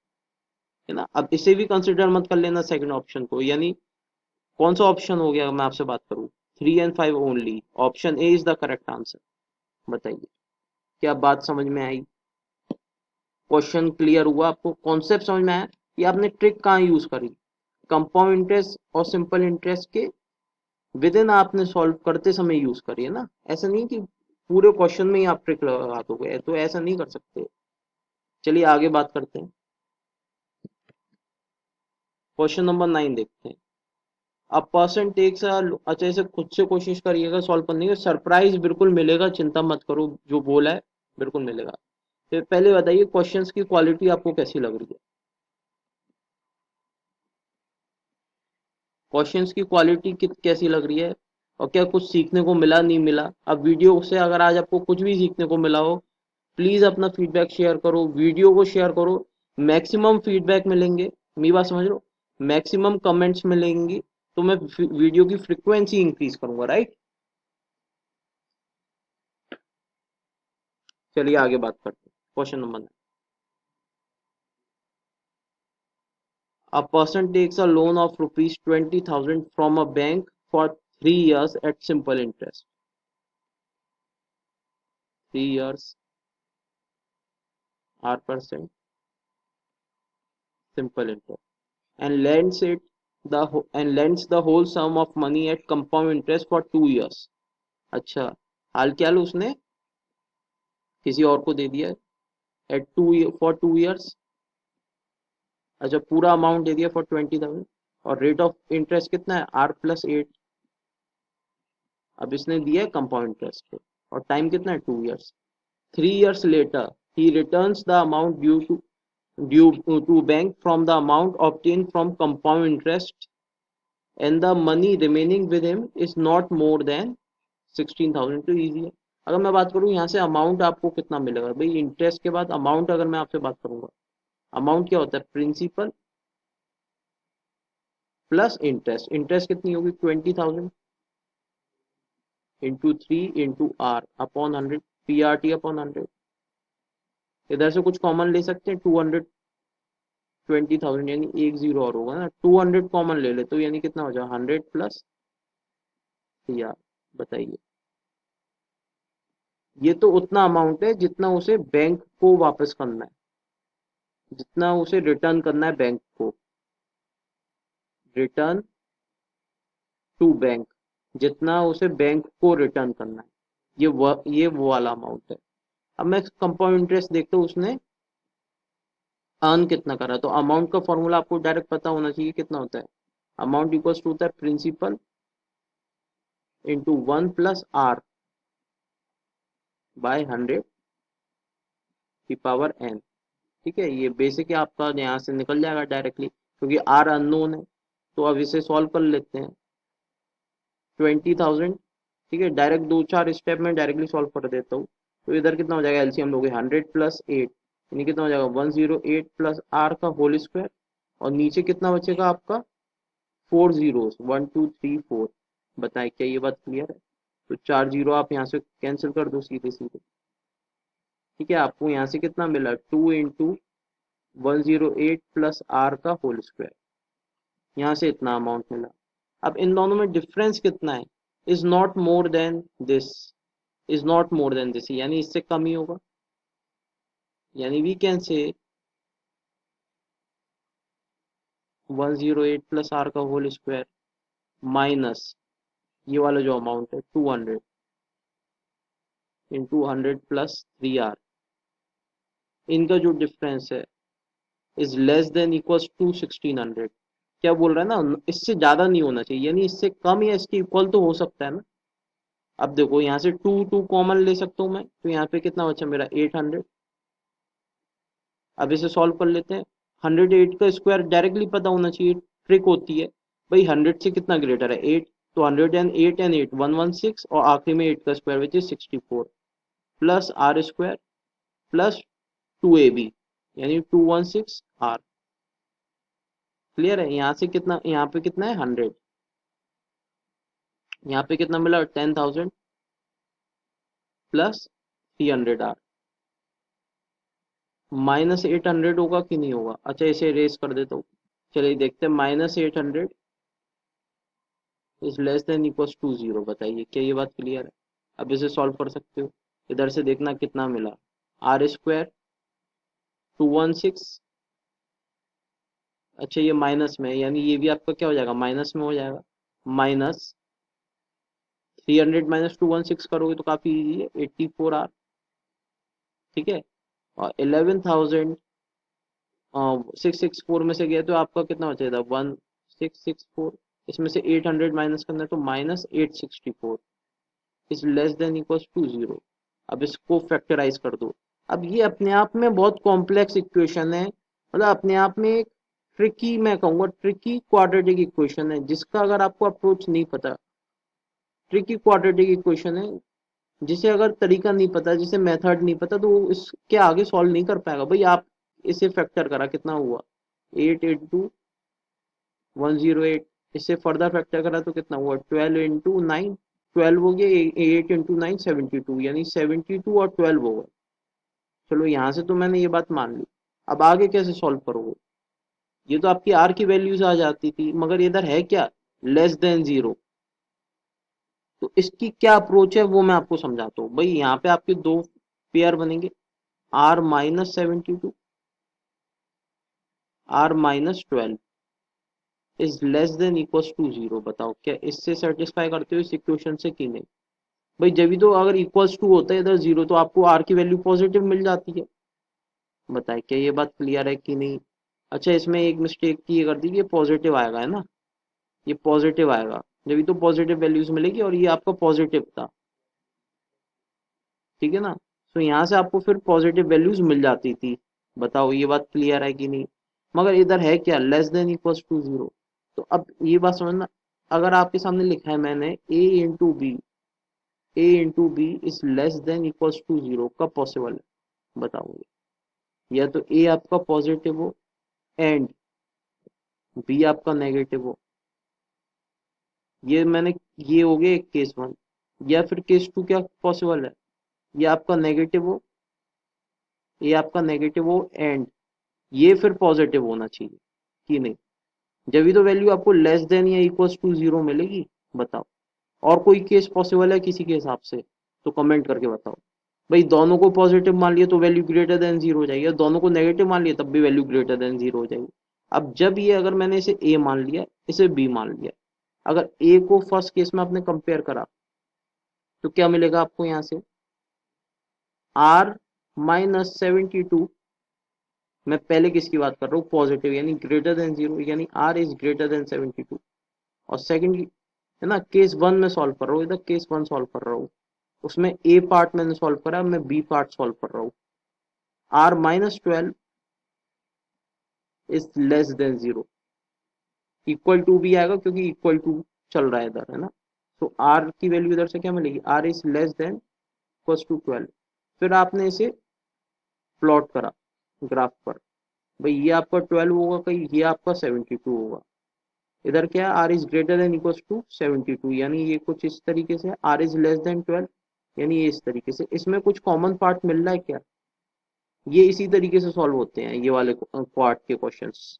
है ना। अब इसे भी कंसिडर मत कर लेना सेकंड ऑप्शन को। यानी कौन सा ऑप्शन हो गया, मैं आपसे बात करूं 3 and 5 only, option A is the correct answer. बताइए क्या बात समझ में आई, क्वेश्चन क्लियर हुआ, आपको कॉन्सेप्ट समझ में आया कि आपने ट्रिक कहाँ यूज करी। कंपाउंड इंटरेस्ट और सिंपल इंटरेस्ट के विद इन आपने सॉल्व करते समय यूज करी है ना। ऐसा नहीं कि पूरे क्वेश्चन में ही आप ट्रिक लगा दोगे, तो ऐसा नहीं कर सकते। चलिए आगे बात करते हैं। क्वेश्चन नंबर 9 देखते हैं। अब परसेंट टेक्स, अच्छा इसे खुद से कोशिश करिएगा सॉल्व करने की, सरप्राइज बिल्कुल मिलेगा, चिंता मत करो, जो बोला है बिल्कुल मिलेगा। फिर पहले बताइए क्वेश्चंस की क्वालिटी आपको कैसी लग रही है। क्वेश्चंस की क्वालिटी कैसी लग रही है, और क्या कुछ सीखने को मिला नहीं मिला। अब वीडियो से अगर आज आपको कुछ भी सीखने को मिला हो, प्लीज अपना फीडबैक शेयर करो, वीडियो को शेयर करो। मैक्सिमम फीडबैक मिलेंगे, मेरी बात समझ लो, मैक्सिमम कमेंट्स मिलेंगी, तो मैं वीडियो की फ्रिक्वेंसी इंक्रीज करूंगा, राइट। चलिए आगे बात करते हैं। Question number 9। A person takes a loan of rupees 20,000 from a bank for 3 years at simple interest. 3 years R% simple interest, and lends the whole sum of money at compound interest for 2 years. अच्छा, हाल क्या उसने किसी और को दे दिया eight for 2 years। अच्छा पूरा amount दे दिया फॉर 20,000, और रेट ऑफ इंटरेस्ट कितना है R+8। अब इसने दिया है कंपाउंड इंटरेस्ट पे, और टाइम कितना है 2 years। 3 years later he returns the amount due to bank from the amount obtained from compound interest, and the money remaining with him is not more than 16,000। तो easy है। अगर मैं बात करूं यहाँ से अमाउंट आपको कितना मिलेगा, भाई इंटरेस्ट के बाद अमाउंट अगर मैं आपसे बात करूंगा, अमाउंट क्या होता है प्रिंसिपल प्लस इंटरेस्ट। इंटरेस्ट कितनी होगी 20,000 into 3 into R upon 100, PRT/100। इधर से कुछ कॉमन ले सकते हैं 220,000, यानी एक जीरो और होगा ना, 200 कॉमन ले ले तो यानी कितना हो जाएगा 100 प्लस CR। बताइए। ये तो उतना अमाउंट है जितना उसे बैंक को वापस करना है, जितना उसे रिटर्न करना है बैंक को, रिटर्न टू बैंक, जितना उसे बैंक को रिटर्न करना है, ये वो वाला अमाउंट है। अब मैं कंपाउंड इंटरेस्ट देखता हूँ उसने अर्न कितना करा, तो अमाउंट का फॉर्मूला आपको डायरेक्ट पता होना चाहिए कितना होता है। अमाउंट इक्वल्स टू होता है प्रिंसिपल इंटू 1 + r बाय 100 की पावर n। ठीक है, ये बेसिक है आपका, यहाँ से निकल जाएगा डायरेक्टली, क्योंकि r अननोन है। तो अब इसे सॉल्व कर लेते हैं। 20,000, ठीक है, डायरेक्ट 2-4 स्टेप में डायरेक्टली सॉल्व कर देता हूँ। तो इधर कितना हो जाएगा, एलसीएम लोगे 100 + 8, यानी कितना हो जाएगा 108 + r का होल स्क्वायर, और नीचे कितना बचेगा आपका 4 जीरोस, 1 2 3 4। बताए क्या ये बात क्लियर है? तो 4 जीरो आप यहाँ से कैंसिल कर दो सीधे सीधे। ठीक है, आपको यहाँ से कितना मिला 2 × 108 + r का होल स्क्वायर, यहाँ से इतना अमाउंट मिला। अब इन दोनों में डिफरेंस कितना है, is not more than this, is not more than this, यानी इससे कम ही होगा। यानी वी कैन से 108 + r का होल स्क्वायर माइनस ये वाला जो अमाउंट है 200 इंटू 100 + 3r, इनका जो डिफरेंस है is less than equals to 1600। क्या बोल रहा है ना, इससे ज्यादा नहीं होना चाहिए, यानी इससे कम या इसके इक्वल तो हो सकता है ना। अब देखो यहाँ से 2 कॉमन ले सकता हूँ मैं, तो यहाँ पे कितना बचा मेरा 800। अब इसे सॉल्व कर लेते हैं। 108 का स्क्वायर डायरेक्टली पता होना चाहिए, ट्रिक होती है भाई, 100 से कितना ग्रेटर है 8, तो 108 एंड 8 116, और आखिरी में 8 का square which is 64 plus r square plus 2ab, यानी 216 r। क्लियर है? यहाँ से कितना, यहाँ पे कितना है 100, यहाँ पे कितना मिला 10,000 + 300r, -800 होगा कि नहीं होगा। अच्छा, इसे इरेज कर देता हूँ। चलिए देखते हैं, -800 is less than equals to 0। बताइए क्या ये बात क्लियर है? अब इसे सॉल्व कर सकते हो। इधर से देखना कितना मिला, आर स्क्वायर 216, अच्छा ये माइनस में है, यानी ये भी आपका क्या हो जाएगा, माइनस में हो जाएगा। माइनस 300 - 216 करोगे तो काफी इजी है, 84r। ठीक है, और 11,664 में से गया तो आपका कितना बचेगा 1664, इसमें से 800 माइनस करना है तो -864 is less than equals to 0। अब इसको फैक्टराइज कर दो। अब ये अपने आप में बहुत कॉम्प्लेक्स इक्वेशन है, मतलब अपने आप में एक ट्रिकी, मैं कहूँगा ट्रिकी क्वाड्रेटिक इक्वेशन है, जिसका अगर आपको अप्रोच नहीं पता, ट्रिकी क्वाड्रेटिक इक्वेशन है, जिसे अगर तरीका नहीं पता, जिसे मेथड नहीं पता, तो वो इसके आगे सॉल्व नहीं कर पाएगा भाई। आप इसे फैक्टर करा कितना हुआ 8 × 108, इससे फर्दर फैक्टर करा तो कितना हुआ 12 × 9, 12 हो गया, 8 × 9 72, यानी 72 और 12 होगा। चलो यहाँ से तो मैंने ये बात मान ली। अब आगे कैसे सॉल्व करोगे, ये तो आपकी आर की वैल्यूज आ जाती थी, मगर इधर है क्या, लेस देन 0। तो इसकी क्या अप्रोच है वो मैं आपको समझाता हूँ भाई। यहाँ पे आपके दो पेयर बनेंगे, r - 72, r - 12 is less than equals to 0। बताओ क्या इससे सेटिस्फाई करते हो इस इक्वेशन से कि नहीं? भाई जब भी तो अगर इक्वल्स टू होता है इधर 0, तो आपको r की वैल्यू पॉजिटिव मिल जाती है। बताए क्या ये बात क्लियर है कि नहीं? अच्छा, इसमें एक मिस्टेक की कर दी, ये पॉजिटिव आएगा है ना, ये पॉजिटिव आएगा, जब भी तो पॉजिटिव वैल्यूज मिलेगी, और ये आपका पॉजिटिव था। ठीक है ना, तो यहाँ से आपको फिर पॉजिटिव वैल्यूज मिल जाती थी। बताओ ये बात क्लियर है कि नहीं? मगर इधर है क्या, लेस देन इक्वल्स टू 0। तो अब ये बात समझना, अगर आपके सामने लिखा है मैंने a into b is less than equals to 0, कब पॉसिबल है बताओ? या तो a आपका पॉजिटिव हो एंड बी आपका नेगेटिव हो, ये मैंने, ये हो गया एक केस वन। या फिर केस टू क्या पॉसिबल है, ये आपका नेगेटिव हो, ये आपका नेगेटिव हो एंड ये फिर पॉजिटिव होना चाहिए कि नहीं? जब भी तो वैल्यू आपको लेस देन या इक्वल्स टू 0 मिलेगी। बताओ, और कोई केस पॉसिबल है किसी के हिसाब से? तो कमेंट करके बताओ। भाई दोनों को पॉजिटिव मान लिया तो वैल्यू ग्रेटर देन जीरो हो जाएगी, और दोनों को नेगेटिव मान लिया तब भी वैल्यू ग्रेटर देन जीरो हो जाएगी। अब जब ये, अगर मैंने इसे ए मान लिया, इसे बी मान लिया, अगर ए को फर्स्ट केस में आपने कंपेयर करा तो क्या मिलेगा आपको यहाँ से? आर माइनस 72, मैं पहले किसकी बात कर रहा हूँ, पॉजिटिव यानी ग्रेटर देन जीरो, यानी आर इज ग्रेटर देन 72। और सेकंड है ना, केस वन में सॉल्व कर रहा हूँ, इधर केस वन सॉल्व कर रहा हूँ, उसमें ए पार्ट मैंने सॉल्व करा, मैं बी पार्ट सॉल्व कर रहा हूँ। R minus 12 is less than zero, equal to भी आएगा क्योंकि इक्वल टू चल रहा है इधर, है ना। तो आर की वैल्यू इधर से क्या मिलेगी, r is less than equal to 12। फिर आपने इसे प्लॉट करा ग्राफ पर, भाई ये आपका 12 होगा, कहीं ये आपका 72 होगा। इधर क्या है, r is greater than equal to 72, यानी ये कुछ इस तरीके से, आर इज लेस देन 12 यानी ये इस तरीके से। इसमें कुछ कॉमन पार्ट मिल रहा है क्या? ये इसी तरीके से सॉल्व होते हैं ये वाले पार्ट के क्वेश्चंस,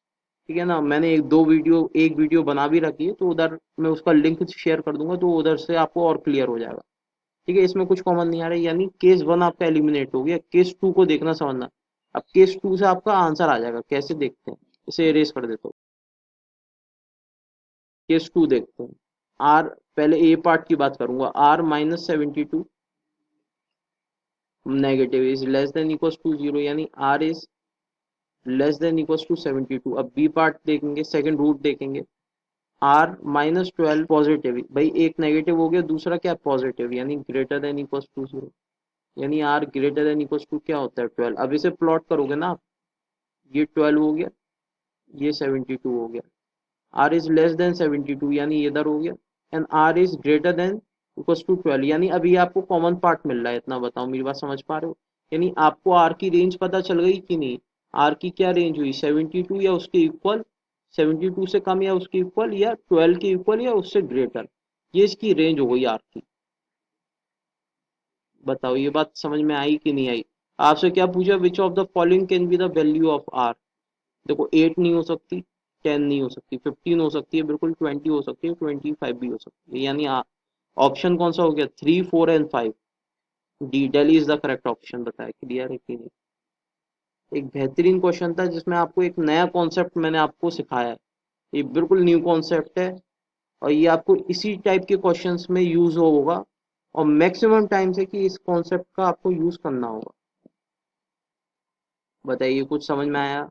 ठीक है ना। मैंने एक वीडियो बना भी रखी है, तो उधर मैं उसका लिंक शेयर कर दूंगा, तो उधर से आपको और क्लियर हो जाएगा। ठीक है, इसमें कुछ कॉमन नहीं आ रहा है, यानी केस वन आपका एलिमिनेट हो गया। केस टू को देखना समझना। अब केस टू से आपका आंसर आ जाएगा, कैसे देखते हैं, इसे इरेज कर देता हूँ। केस टू देखते हैं। आर, पहले ए पार्ट की बात करूंगा, R minus 72 negative is less than equal to zero, यानी R is less than equal to 72। अब बी पार्ट देखेंगे, सेकंड रूट देखेंगे, आर माइनस 12 पॉजिटिव, भाई एक नेगेटिव हो गया, दूसरा क्या पॉजिटिव, यानी greater than equal to zero, यानी R greater than equal to क्या होता है 12। अब इसे प्लॉट करोगे ना आप, ये 12 हो गया, ये 72 हो गया, आर इज लेस देन 72 यानी इधर हो गया, and r is greater than equal to 12, यानी अभी आपको कॉमन पार्ट मिल रहा है। इतना बताओ, मेरी बात समझ पा रहे हो? यानी आपको आर की रेंज पता चल गई कि नहीं? आर की क्या रेंज हुई, 72 या उसके इक्वल, 72 से कम या उसके इक्वल, या 12 के इक्वल या उससे ग्रेटर, ये इसकी रेंज हो गई आर की। बताओ ये बात समझ में आई कि नहीं आई? आपसे क्या पूछा, which of the following can be the value of r? देखो 8 नहीं हो सकती, 10 नहीं हो सकती, 15 हो सकती है बिल्कुल, 20 हो सकती है, 25 भी हो सकती है, यानी ऑप्शन कौन सा हो गया, 3, 4 and 5। D, Delhi is the correct option. बताया, क्लियर है कि नहीं? एक बेहतरीन क्वेश्चन था जिसमें आपको एक नया कॉन्सेप्ट मैंने आपको सिखाया है। ये बिल्कुल न्यू कॉन्सेप्ट है, और ये आपको इसी टाइप के क्वेश्चंस में यूज होगा, और मैक्सिमम टाइम से कि इस कॉन्सेप्ट का आपको यूज करना होगा। बताइए, कुछ समझ में आया?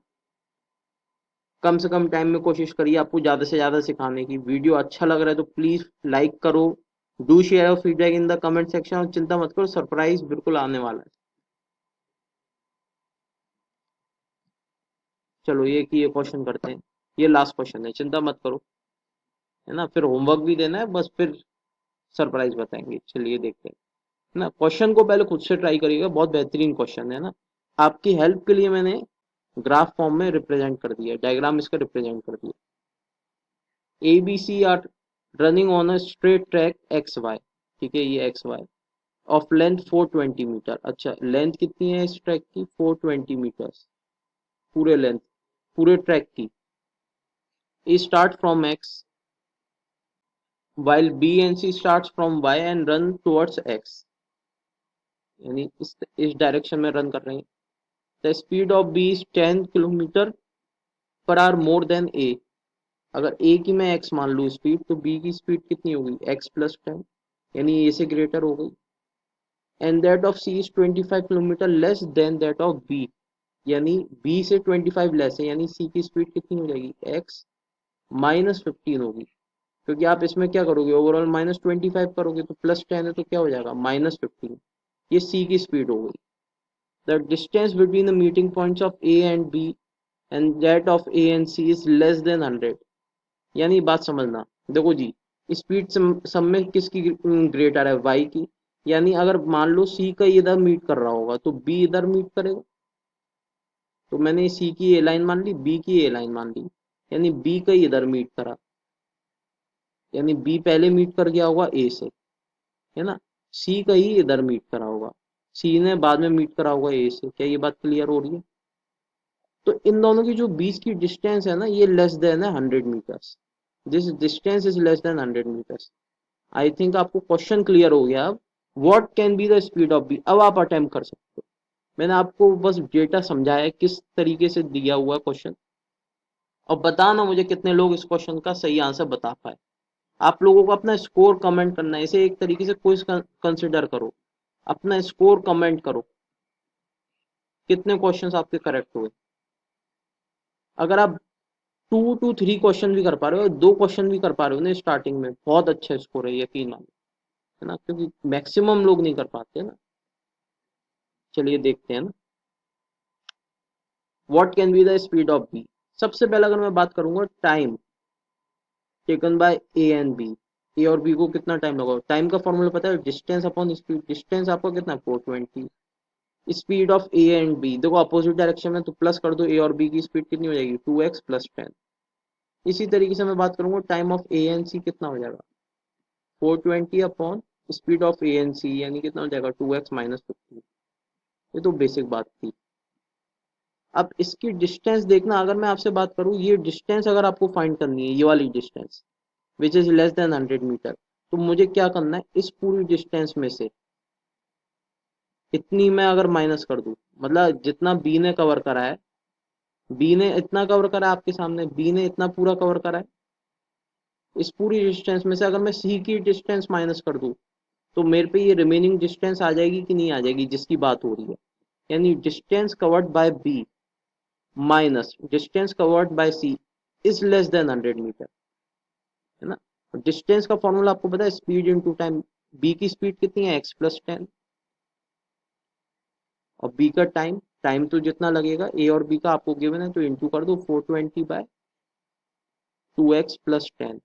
कम से कम टाइम में कोशिश करिए आपको ज्यादा से ज्यादा सिखाने की। वीडियो अच्छा लग रहा है तो प्लीज लाइक करो, डू शेयर और feedback in the comment section, और चिंता मत करो, सरप्राइज बिल्कुल आने वाला है। चलो ये क्वेश्चन करते हैं, ये लास्ट क्वेश्चन है, चिंता मत करो, है ना। फिर होमवर्क भी देना है, बस फिर सरप्राइज बताएंगे। चलिए देखते हैं, है ना। क्वेश्चन को पहले खुद से ट्राई करिएगा, बहुत बेहतरीन क्वेश्चन है ना। आपकी हेल्प के लिए मैंने ग्राफ फॉर्म में रिप्रेजेंट कर दिया, डायग्राम इसका रिप्रेजेंट कर दिया। A B C are running on a straight track X Y, ठीक है, ये X Y, of length 420 metre. अच्छा, लेंथ कितनी है इस ट्रैक की, 420 मीटर्स, पूरे लेंथ, पूरे ट्रैक की। A start from X while B and C starts from Y and run towards X, यानी इस डायरेक्शन में रन कर रहे हैं। The speed of B is 10 kilometre per hour more than A. अगर ए की मैं एक्स मान लूँ स्पीड, तो बी की स्पीड कितनी होगी, एक्स प्लस 10, यानी ए से ग्रेटर हो गई। And that of C is 25 kilometre less than that of B, यानी बी से 25 लेस है, यानी सी की स्पीड कितनी हो जाएगी, एक्स माइनस 15 होगी। क्योंकि आप इसमें क्या करोगे, ओवरऑल -25 करोगे, तो +10 है तो क्या हो जाएगा, -15। ये सी की स्पीड हो गई। The distance between the meeting points of A and B and that of A and C is less than 100, यानी बात समझना। देखो जी, स्पीड सब में किसकी ग्रेटर है, वाई की। यानी अगर मान लो सी का इधर मीट कर रहा होगा तो बी इधर मीट करेगा, तो मैंने सी की ए लाइन मान ली, बी की ए लाइन मान ली, यानी बी का इधर मीट करा, यानी बी पहले मीट कर गया होगा ए से, है ना। सी का ही इधर मीट करा होगा, सी ने बाद में मीट करा होगा ए से। क्या ये बात क्लियर हो रही है? तो इन दोनों की जो बीच की डिस्टेंस है ना, ये लेस देन है 100 metres. This distance is less than 100 metres. I think आपको क्वेश्चन क्लियर हो गया अब। What can be the speed of B, अब आप अटेम्प्ट कर सकते हो। मैंने आपको बस डेटा समझाया है किस तरीके से दिया हुआ क्वेश्चन। और बताना मुझे कितने लोग इस क्वेश्चन का सही आंसर बता पाए। आप लोगों को अपना स्कोर कमेंट करना है, इसे एक तरीके से क्विज कंसिडर करो। अपना स्कोर कमेंट करो, कितने क्वेश्चंस आपके करेक्ट हुए। अगर आप 2 to 3 क्वेश्चन भी कर पा रहे हो, 2 क्वेश्चन भी कर पा रहे हो ना स्टार्टिंग में, बहुत अच्छा स्कोर है, यकीन मानो, है ना, क्योंकि मैक्सिमम लोग नहीं कर पाते ना। चलिए देखते हैं ना, what can be the speed of B. सबसे पहले अगर मैं बात करूंगा time taken by A and B, A और बी को कितना टाइम लगा। टाइम का फॉर्मूला पता है, डिस्टेंस अपॉन स्पीड। डिस्टेंस आपका कितना, 420। Speed of A and B, देखो अपोजिट डायरेक्शन में तो प्लस कर दो, ए और बी की स्पीड कितनी हो जाएगी, 2x + 10। इसी तरीके से मैं बात करूंगा time of A and C कितना हो जाएगा, 420 upon speed of A and C, यानी कितना हो जाएगा, 2x - 15। ये तो बेसिक बात थी। अब इसकी डिस्टेंस देखना, अगर मैं आपसे बात करूं, ये डिस्टेंस अगर आपको फाइंड करनी है, ये वाली distance which is less than 100 metre, तो मुझे क्या करना है, इस पूरी डिस्टेंस में से इतनी मैं अगर माइनस कर दूं, मतलब जितना बी ने कवर करा है, बी ने इतना कवर करा है आपके सामने, बी ने इतना पूरा कवर करा है, इस पूरी डिस्टेंस में से अगर मैं सी की डिस्टेंस माइनस कर दूं, तो मेरे पे ये रिमेनिंग डिस्टेंस आ जाएगी कि नहीं आ जाएगी जिसकी बात हो रही है। यानी distance covered by B minus distance covered by C is less than 100 metre, है ना। डिस्टेंस का फॉर्मूला आपको पता है, स्पीड इनटू टाइम। बी की स्पीड कितनी है, x + 10, और बी का टाइम, टाइम तो जितना लगेगा ए और बी का आपको गिवन है, तो इंटू कर दो 420/2x + 10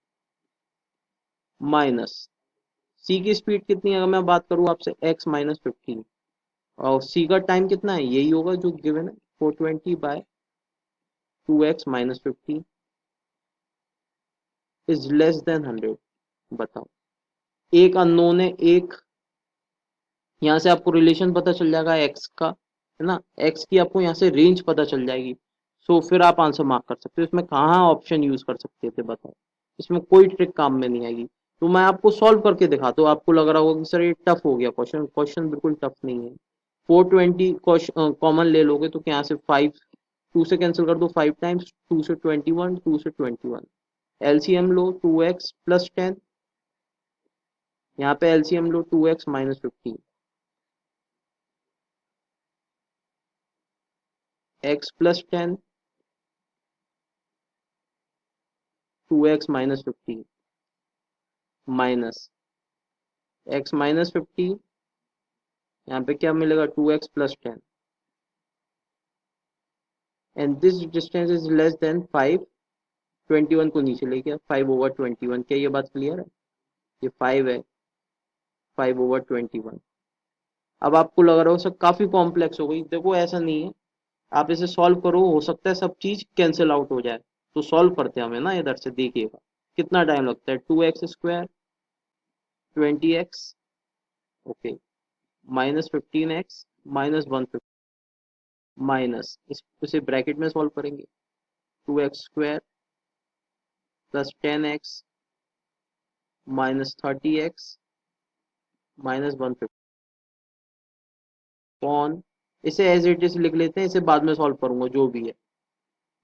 माइनस सी की स्पीड कितनी है, अगर मैं बात करूं आपसे, x - 15, और सी का टाइम कितना है, यही होगा जो गिवन है, 420/2x - 15 इज लेस देन 100। बताओ, एक अननोन है, एक यहाँ से आपको रिलेशन पता चल जाएगा एक्स का, है ना, एक्स की आपको यहाँ से रेंज पता चल जाएगी। सो फिर आप आंसर मार्क कर सकते हो। इसमें कहाँ ऑप्शन यूज कर सकते थे बताओ, इसमें कोई ट्रिक काम में नहीं आएगी। तो मैं आपको सॉल्व करके दिखाता हूँ, आपको लग रहा होगा कि सर ये टफ हो गया क्वेश्चन, क्वेश्चन बिल्कुल टफ नहीं है। 420 कॉमन ले लोगे तो यहाँ से 5, 2 से कैंसिल कर दो 5 टाइम्स, 2 से 21, 2 से 21, एलसीएम लो 2x + 10, यहाँ पे एलसीएम लो 2x - 15, x + 10, 2x - 15 minus x - 15, यहाँ पे क्या मिलेगा, 2x + 10, and this distance is less then 5। 21 को नीचे ले गया, 5/21, क्या ये बात क्लियर है, ये 5 है, 5/21। अब आपको लग रहा हो सर काफी कॉम्प्लेक्स हो गई, देखो ऐसा नहीं है, आप इसे सॉल्व करो, हो सकता है सब चीज कैंसिल आउट हो जाए। तो सॉल्व करते हैं हमें ना, इधर से देखिएगा कितना टाइम लगता है, 2x² 20x, okay, -15x -150, minus इसे ब्रैकेट में सॉल्व करेंगे, 2x² +10x -30x -150 कौन, इसे एज इट इज लिख लेते हैं, इसे बाद में सॉल्व करूंगा जो भी है।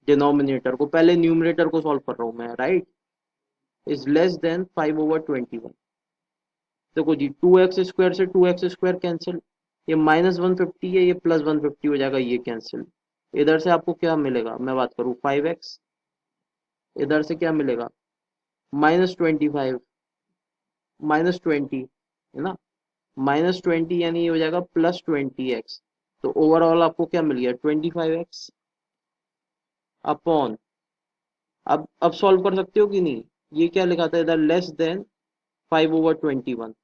डिनोमिनेटर को, पहले न्यूमरेटर को सॉल्व कर रहा हूं मैं, राइट, इज लेस देन 5/21। देखो जी, 2x² से 2x² कैंसिल, ये -150 है, ये +150 हो जाएगा, ये कैंसिल। इधर से आपको क्या मिलेगा, मैं बात करूँ 5x, इधर से क्या मिलेगा, -25, -20, है ना, -20, यानी ये हो जाएगा +20x। तो ओवरऑल आपको क्या मिल गया, 25x अपॉन, अब सॉल्व कर सकते हो कि नहीं, ये क्या लिखा था इधर, लेस देन 5/21।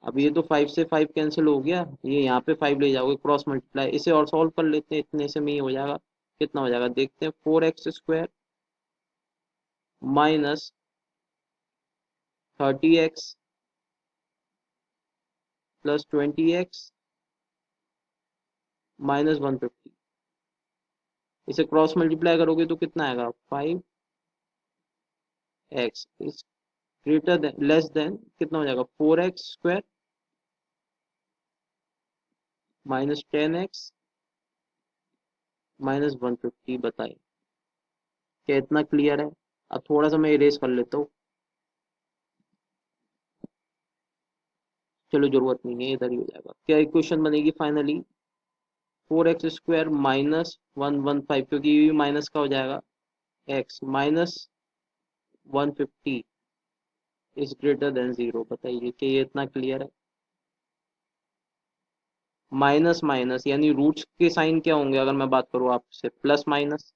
अब ये तो 5 से 5 कैंसिल हो गया, ये यहाँ पे 5 ले जाओगे क्रॉस मल्टीप्लाई, इसे और सॉल्व कर लेते हैं, इतने से में ही हो जाएगा। कितना हो जाएगा देखते हैं, 4x² -30x +20x -150, इसे क्रॉस मल्टीप्लाई करोगे तो कितना आएगा, 5x, greater than less than कितना हो जाएगा 4x² -10x -150। बताइए क्या इतना क्लियर है? अब थोड़ा सा मैं इरेज कर लेता हूँ, चलो जरूरत नहीं है, इधर ही हो जाएगा। क्या इक्वेशन बनेगी फाइनली? 4x² -115, क्योंकि ये भी माइनस का हो जाएगा, x -150 इज ग्रेटर देन 0। बताइए कि ये इतना क्लियर है? माइनस माइनस यानी रूट्स के साइन क्या होंगे? अगर मैं बात करूँ आपसे, प्लस माइनस।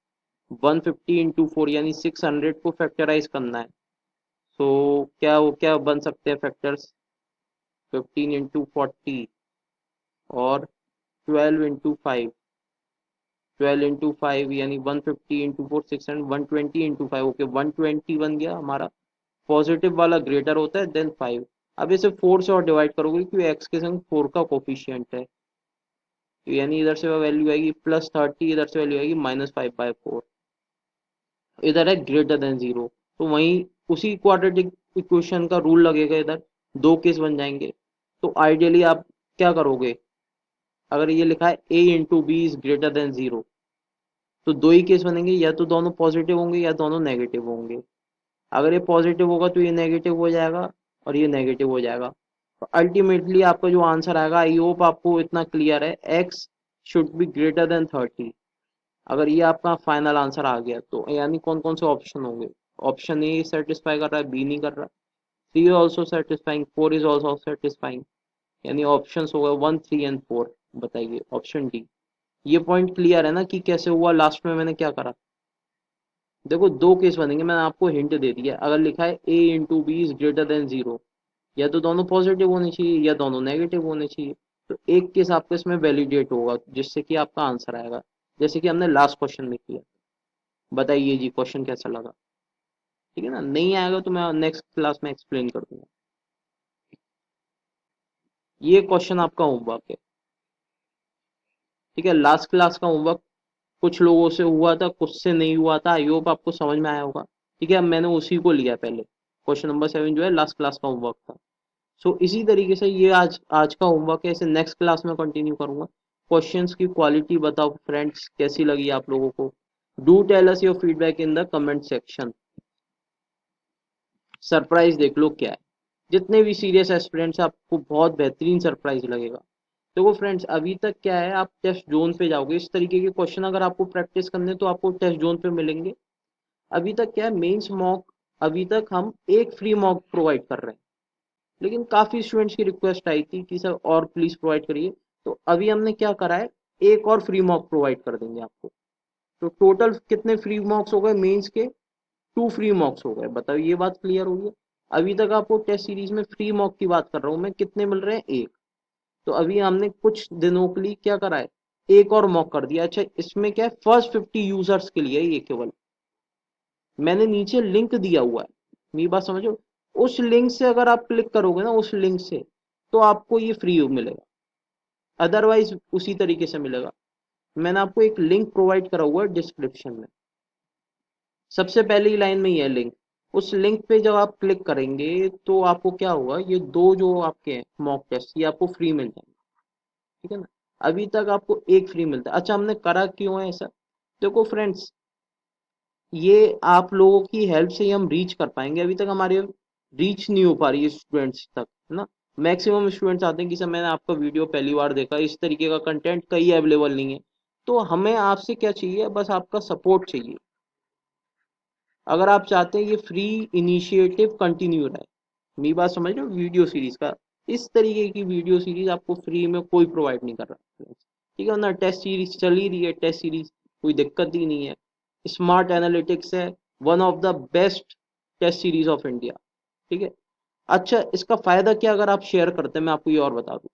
150 इंटू 4 यानी 600 को फैक्टराइज करना है। तो क्या बन सकते हैं फैक्टर्स? 15 इंटू 40 और 12 इंटू 5। 12 इंटू 5 यानी 150 इंटू 4 600, 120 इंटू 5। ओके, 120 बन गया हमारा। पॉजिटिव वाला ग्रेटर होता है देन 5। अब इसे 4 से और डिवाइड करोगे क्योंकि एक्स के संग 4 का कोफिशियंट है, तो यानी इधर से वैल्यू आएगी +30, इधर से वैल्यू आएगी -5/4। इधर है ग्रेटर देन 0, तो वहीं उसी क्वाड्रेटिक इक्वेशन का रूल लगेगा इधर, दो केस बन जाएंगे। तो आइडियली आप क्या करोगे? अगर ये लिखा है a into b is greater than 0, तो दो ही केस बनेंगे, या तो दोनों पॉजिटिव होंगे या दोनों नेगेटिव होंगे। अगर ये पॉजिटिव होगा तो ये नेगेटिव हो जाएगा और ये नेगेटिव हो जाएगा। तो अल्टीमेटली आपका जो आंसर आएगा, आई होप आपको इतना क्लियर है, x should be greater than 30। अगर ये आपका फाइनल आंसर आ गया तो यानी कौन कौन से ऑप्शन होंगे? ऑप्शन ए सेटिस्फाई कर रहा है, बी नहीं कर रहा, C is also satisfying, four is also satisfying, यानी ऑप्शन हो गए 1 3 एंड 4। बताइए ऑप्शन डी। ये पॉइंट क्लियर है ना कि कैसे हुआ लास्ट में मैंने क्या करा? देखो दो केस बनेंगे, मैंने आपको हिंट दे दिया। अगर लिखा है a into b is greater than 0, या तो दोनों पॉजिटिव होने चाहिए या दोनों नेगेटिव होने चाहिए। तो एक केस आपका इसमें वैलिडेट होगा जिससे कि आपका आंसर आएगा, जैसे कि हमने लास्ट क्वेश्चन में किया। बताइए जी क्वेश्चन कैसा लगा? ठीक है ना? नहीं आएगा तो मैं नेक्स्ट क्लास में एक्सप्लेन कर दूंगा। ये क्वेश्चन आपका होमवर्क है, ठीक है? लास्ट क्लास का होमवर्क कुछ लोगों से हुआ था, कुछ से नहीं हुआ था। आई होप आपको समझ में आया होगा। ठीक है, अब मैंने उसी को लिया पहले। क्वेश्चन नंबर 7 जो है लास्ट क्लास का होमवर्क था। सो इसी तरीके से ये आज आज का होमवर्क है, इसे नेक्स्ट क्लास में कंटिन्यू करूंगा। क्वेश्चंस की क्वालिटी बताओ फ्रेंड्स, कैसी लगी आप लोगों को? Do tell us your feedback in the comment section. Surprise देख लो क्या है। जितने भी सीरियस एस्पिरेंट्स, आपको बहुत बेहतरीन सरप्राइज लगेगा। देखो फ्रेंड्स, अभी तक क्या है, आप टेस्ट जोन पे जाओगे, इस तरीके के क्वेश्चन अगर आपको प्रैक्टिस करने तो आपको टेस्ट जोन पे मिलेंगे। अभी तक क्या है, मेंस मॉक, अभी तक हम एक फ्री मॉक प्रोवाइड कर रहे हैं, लेकिन काफी स्टूडेंट्स की रिक्वेस्ट आई थी कि सर और प्लीज प्रोवाइड करिए। तो अभी हमने क्या करा है, एक और फ्री मॉक प्रोवाइड कर देंगे आपको। तो टोटल कितने फ्री मॉक्स हो गए मेंस के? 2 फ्री मॉक्स हो गए। बताओ ये बात क्लियर होगी? अभी तक आपको टेस्ट सीरीज में फ्री मॉक की बात कर रहा हूं मैं, कितने मिल रहे हैं? एक। तो अभी हमने कुछ दिनों के लिए क्या करा है, एक और मॉक कर दिया। अच्छा, इसमें क्या है, फर्स्ट 50 यूजर्स के लिए ये केवल। मैंने नीचे लिंक दिया हुआ है, मेरी बात समझो। उस लिंक से अगर आप क्लिक करोगे ना, उस लिंक से, तो आपको ये फ्री मिलेगा, अदरवाइज उसी तरीके से मिलेगा। मैंने आपको एक लिंक प्रोवाइड करा हुआ है डिस्क्रिप्शन में, सबसे पहली लाइन में ही है लिंक। उस लिंक पे जब आप क्लिक करेंगे तो आपको क्या होगा, ये दो जो आपके हैं मॉक टेस्ट, ये आपको फ्री मिल जाएंगे। ठीक है ना? अभी तक आपको एक फ्री मिलता है। अच्छा, हमने करा क्यों है ऐसा? देखो फ्रेंड्स, ये आप लोगों की हेल्प से ही हम रीच कर पाएंगे। अभी तक हमारे रीच नहीं हो पा रही है स्टूडेंट्स तक, है ना? मैक्सिमम स्टूडेंट्स आते हैं कि सर मैंने आपका वीडियो पहली बार देखा, इस तरीके का कंटेंट कहीं अवेलेबल नहीं है। तो हमें आपसे क्या चाहिए, बस आपका सपोर्ट चाहिए। अगर आप चाहते हैं ये फ्री इनिशिएटिव कंटिन्यू रहे, मेरी बात समझ रहे हो, वीडियो सीरीज का, इस तरीके की वीडियो सीरीज आपको फ्री में कोई प्रोवाइड नहीं कर रहा। ठीक है ना? टेस्ट सीरीज चल ही रही है, टेस्ट सीरीज कोई दिक्कत ही नहीं है। स्मार्ट एनालिटिक्स है, one of the best test series of India. ठीक है? अच्छा, इसका फायदा क्या अगर आप शेयर करते हैं, मैं आपको ये और बता दूं।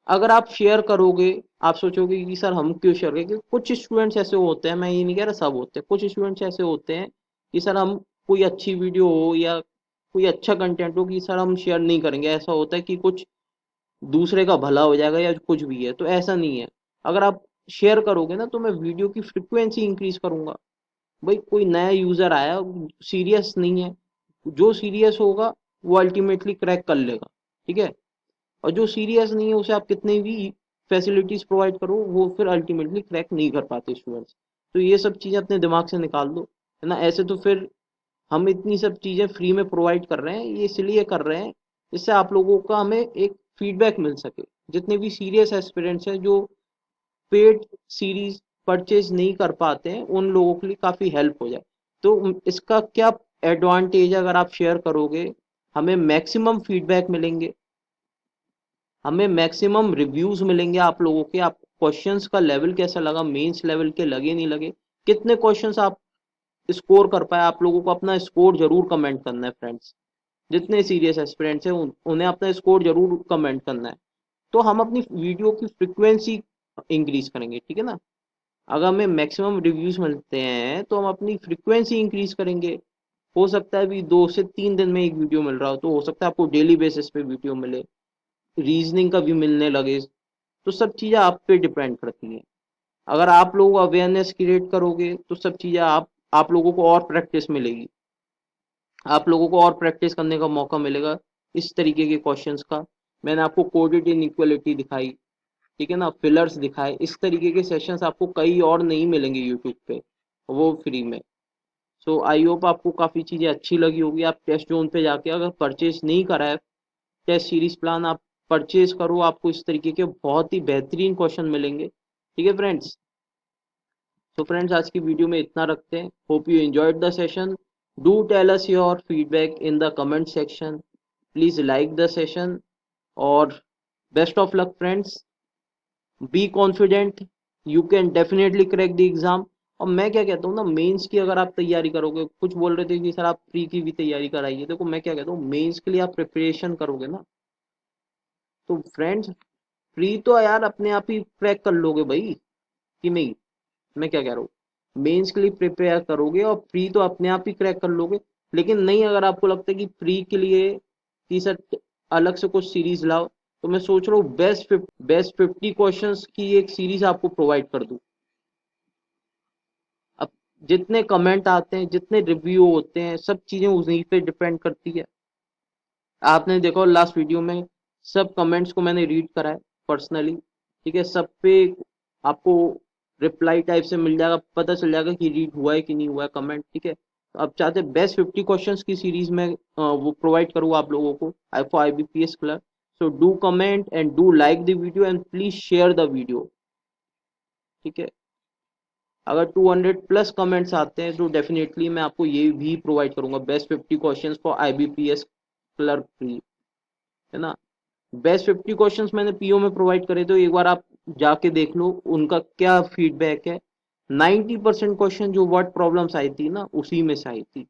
अगर आप शेयर करोगे, आप सोचोगे कि सर हम क्यों शेयर करें, क्योंकि कुछ स्टूडेंट्स ऐसे होते हैं, मैं ये नहीं कह रहा सब होते हैं, कुछ स्टूडेंट्स ऐसे होते हैं कि सर हम, कोई अच्छी वीडियो हो या कोई अच्छा कंटेंट हो, कि सर हम शेयर नहीं करेंगे। ऐसा होता है कि कुछ दूसरे का भला हो जाएगा या कुछ भी है, तो ऐसा नहीं है। अगर आप शेयर करोगे ना, तो मैं वीडियो की फ्रिक्वेंसी इंक्रीज करूंगा। भाई कोई नया यूजर आया, सीरियस नहीं है, जो सीरियस होगा वो अल्टीमेटली क्रैक कर लेगा, ठीक है। और जो सीरियस नहीं है उसे आप कितनी भी फैसिलिटीज प्रोवाइड करो वो फिर अल्टीमेटली क्रैक नहीं कर पाते स्टूडेंट्स। तो ये सब चीजें अपने दिमाग से निकाल दो, है ना। ऐसे तो फिर हम इतनी सब चीजें फ्री में प्रोवाइड कर रहे हैं, ये इसलिए कर रहे हैं जिससे आप लोगों का हमें एक फीडबैक मिल सके। जितने भी सीरियस एस्पिरेंट्स हैं जो पेड सीरीज परचेज नहीं कर पाते हैं उन लोगों के लिए काफी हेल्प हो जाए। तो इसका क्या एडवांटेज है, अगर आप शेयर करोगे हमें मैक्सिमम फीडबैक मिलेंगे, हमें मैक्सिमम रिव्यूज मिलेंगे आप लोगों के। आप क्वेश्चंस का लेवल कैसा लगा, मेंस लेवल के लगे नहीं लगे, कितने क्वेश्चंस आप स्कोर कर पाए, आप लोगों को अपना स्कोर जरूर कमेंट करना है फ्रेंड्स। जितने सीरियस एस्पिरेंट्स हैं उन्हें अपना स्कोर जरूर कमेंट करना है। तो हम अपनी वीडियो की फ्रिक्वेंसी इंक्रीज करेंगे, ठीक है ना। अगर हमें मैक्सिमम रिव्यूज मिलते हैं तो हम अपनी फ्रिक्वेंसी इंक्रीज करेंगे। हो सकता है भी 2 से 3 दिन में एक वीडियो मिल रहा हो, तो हो सकता है आपको डेली बेसिस पे वीडियो मिले, रीजनिंग का भी मिलने लगे। तो सब चीज़ें आप पे डिपेंड करती हैं। अगर आप लोग अवेयरनेस क्रिएट करोगे तो सब चीज़ें आप लोगों को और प्रैक्टिस मिलेगी, आप लोगों को और प्रैक्टिस करने का मौका मिलेगा इस तरीके के क्वेश्चंस का। मैंने आपको कोडेड इनइक्वालिटी दिखाई, ठीक है ना, फिलर्स दिखाए, इस तरीके के सेशंस आपको कई और नहीं मिलेंगे यूट्यूब पे, वो फ्री में। सो आई होप आपको काफ़ी चीज़ें अच्छी लगी होगी। आप टेस्ट जोन पे जाके अगर परचेज नहीं करा है टेस्ट सीरीज प्लान, आप परचेज करो, आपको इस तरीके के बहुत ही बेहतरीन क्वेश्चन मिलेंगे, ठीक है फ्रेंड्स। तो फ्रेंड्स आज की वीडियो में इतना रखते हैं। Hope you enjoyed the session. Do tell us your feedback in the comment section, please like the session, और best of luck friends. Be confident, you can definitely crack the exam. और मैं क्या कहता हूँ ना, मेंस की अगर आप तैयारी करोगे, कुछ बोल रहे थे कि सर आप प्री की भी तैयारी कराइए, देखो मैं क्या कहता हूँ, मेंस के लिए आप प्रिपरेशन करोगे ना तो फ्रेंड्स प्री तो यार अपने आप ही क्रैक कर लोगे भाई, कि नहीं। मैं क्या कह रहा हूँ, मेंस के लिए प्रिपेयर करोगे और प्री तो अपने आप ही क्रैक कर लोगे। लेकिन नहीं, अगर आपको लगता है कि प्री के लिए कि सर अलग से कुछ सीरीज लाओ, तो मैं सोच रहा हूँ बेस्ट 50 क्वेश्चंस की एक सीरीज आपको प्रोवाइड कर दूं। अब जितने कमेंट आते हैं, जितने रिव्यू होते हैं, सब चीजें उसी पे डिपेंड करती है। आपने देखो लास्ट वीडियो में सब कमेंट्स को मैंने रीड करा है पर्सनली, ठीक है। सब पे आपको रिप्लाई टाइप से मिल जाएगा, पता चल जाएगा कि रीड हुआ है कि नहीं हुआ है कमेंट, ठीक है। तो आप चाहते हैं बेस्ट 50 क्वेश्चंस की सीरीज में वो प्रोवाइड करूँ आप लोगों को I for IBPS clerk. So do comment and do like the video and please share the video, ठीक है। अगर 200 प्लस कमेंट्स आते हैं तो डेफिनेटली मैं आपको ये भी प्रोवाइड करूंगा, best 50 questions for IBPS clerk free, है ना। बेस्ट 50 क्वेश्चंस मैंने पीओ में प्रोवाइड करे, तो एक बार आप जाके देख लो उनका क्या फीडबैक है। 90% क्वेश्चन जो वर्ड प्रॉब्लम्स आई थी ना उसी में से आई थी,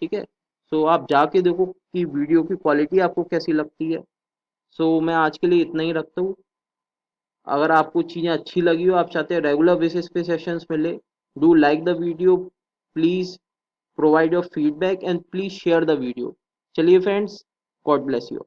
ठीक है। सो आप जाके देखो कि वीडियो की क्वालिटी आपको कैसी लगती है। सो मैं आज के लिए इतना ही रखता हूँ। अगर आपको चीज़ें अच्छी लगी हो, आप चाहते हैं रेगुलर बेसिस पे सेशंस मिले, do like the video, please provide your feedback and please share the video. चलिए फ्रेंड्स, गॉड ब्लेस यू।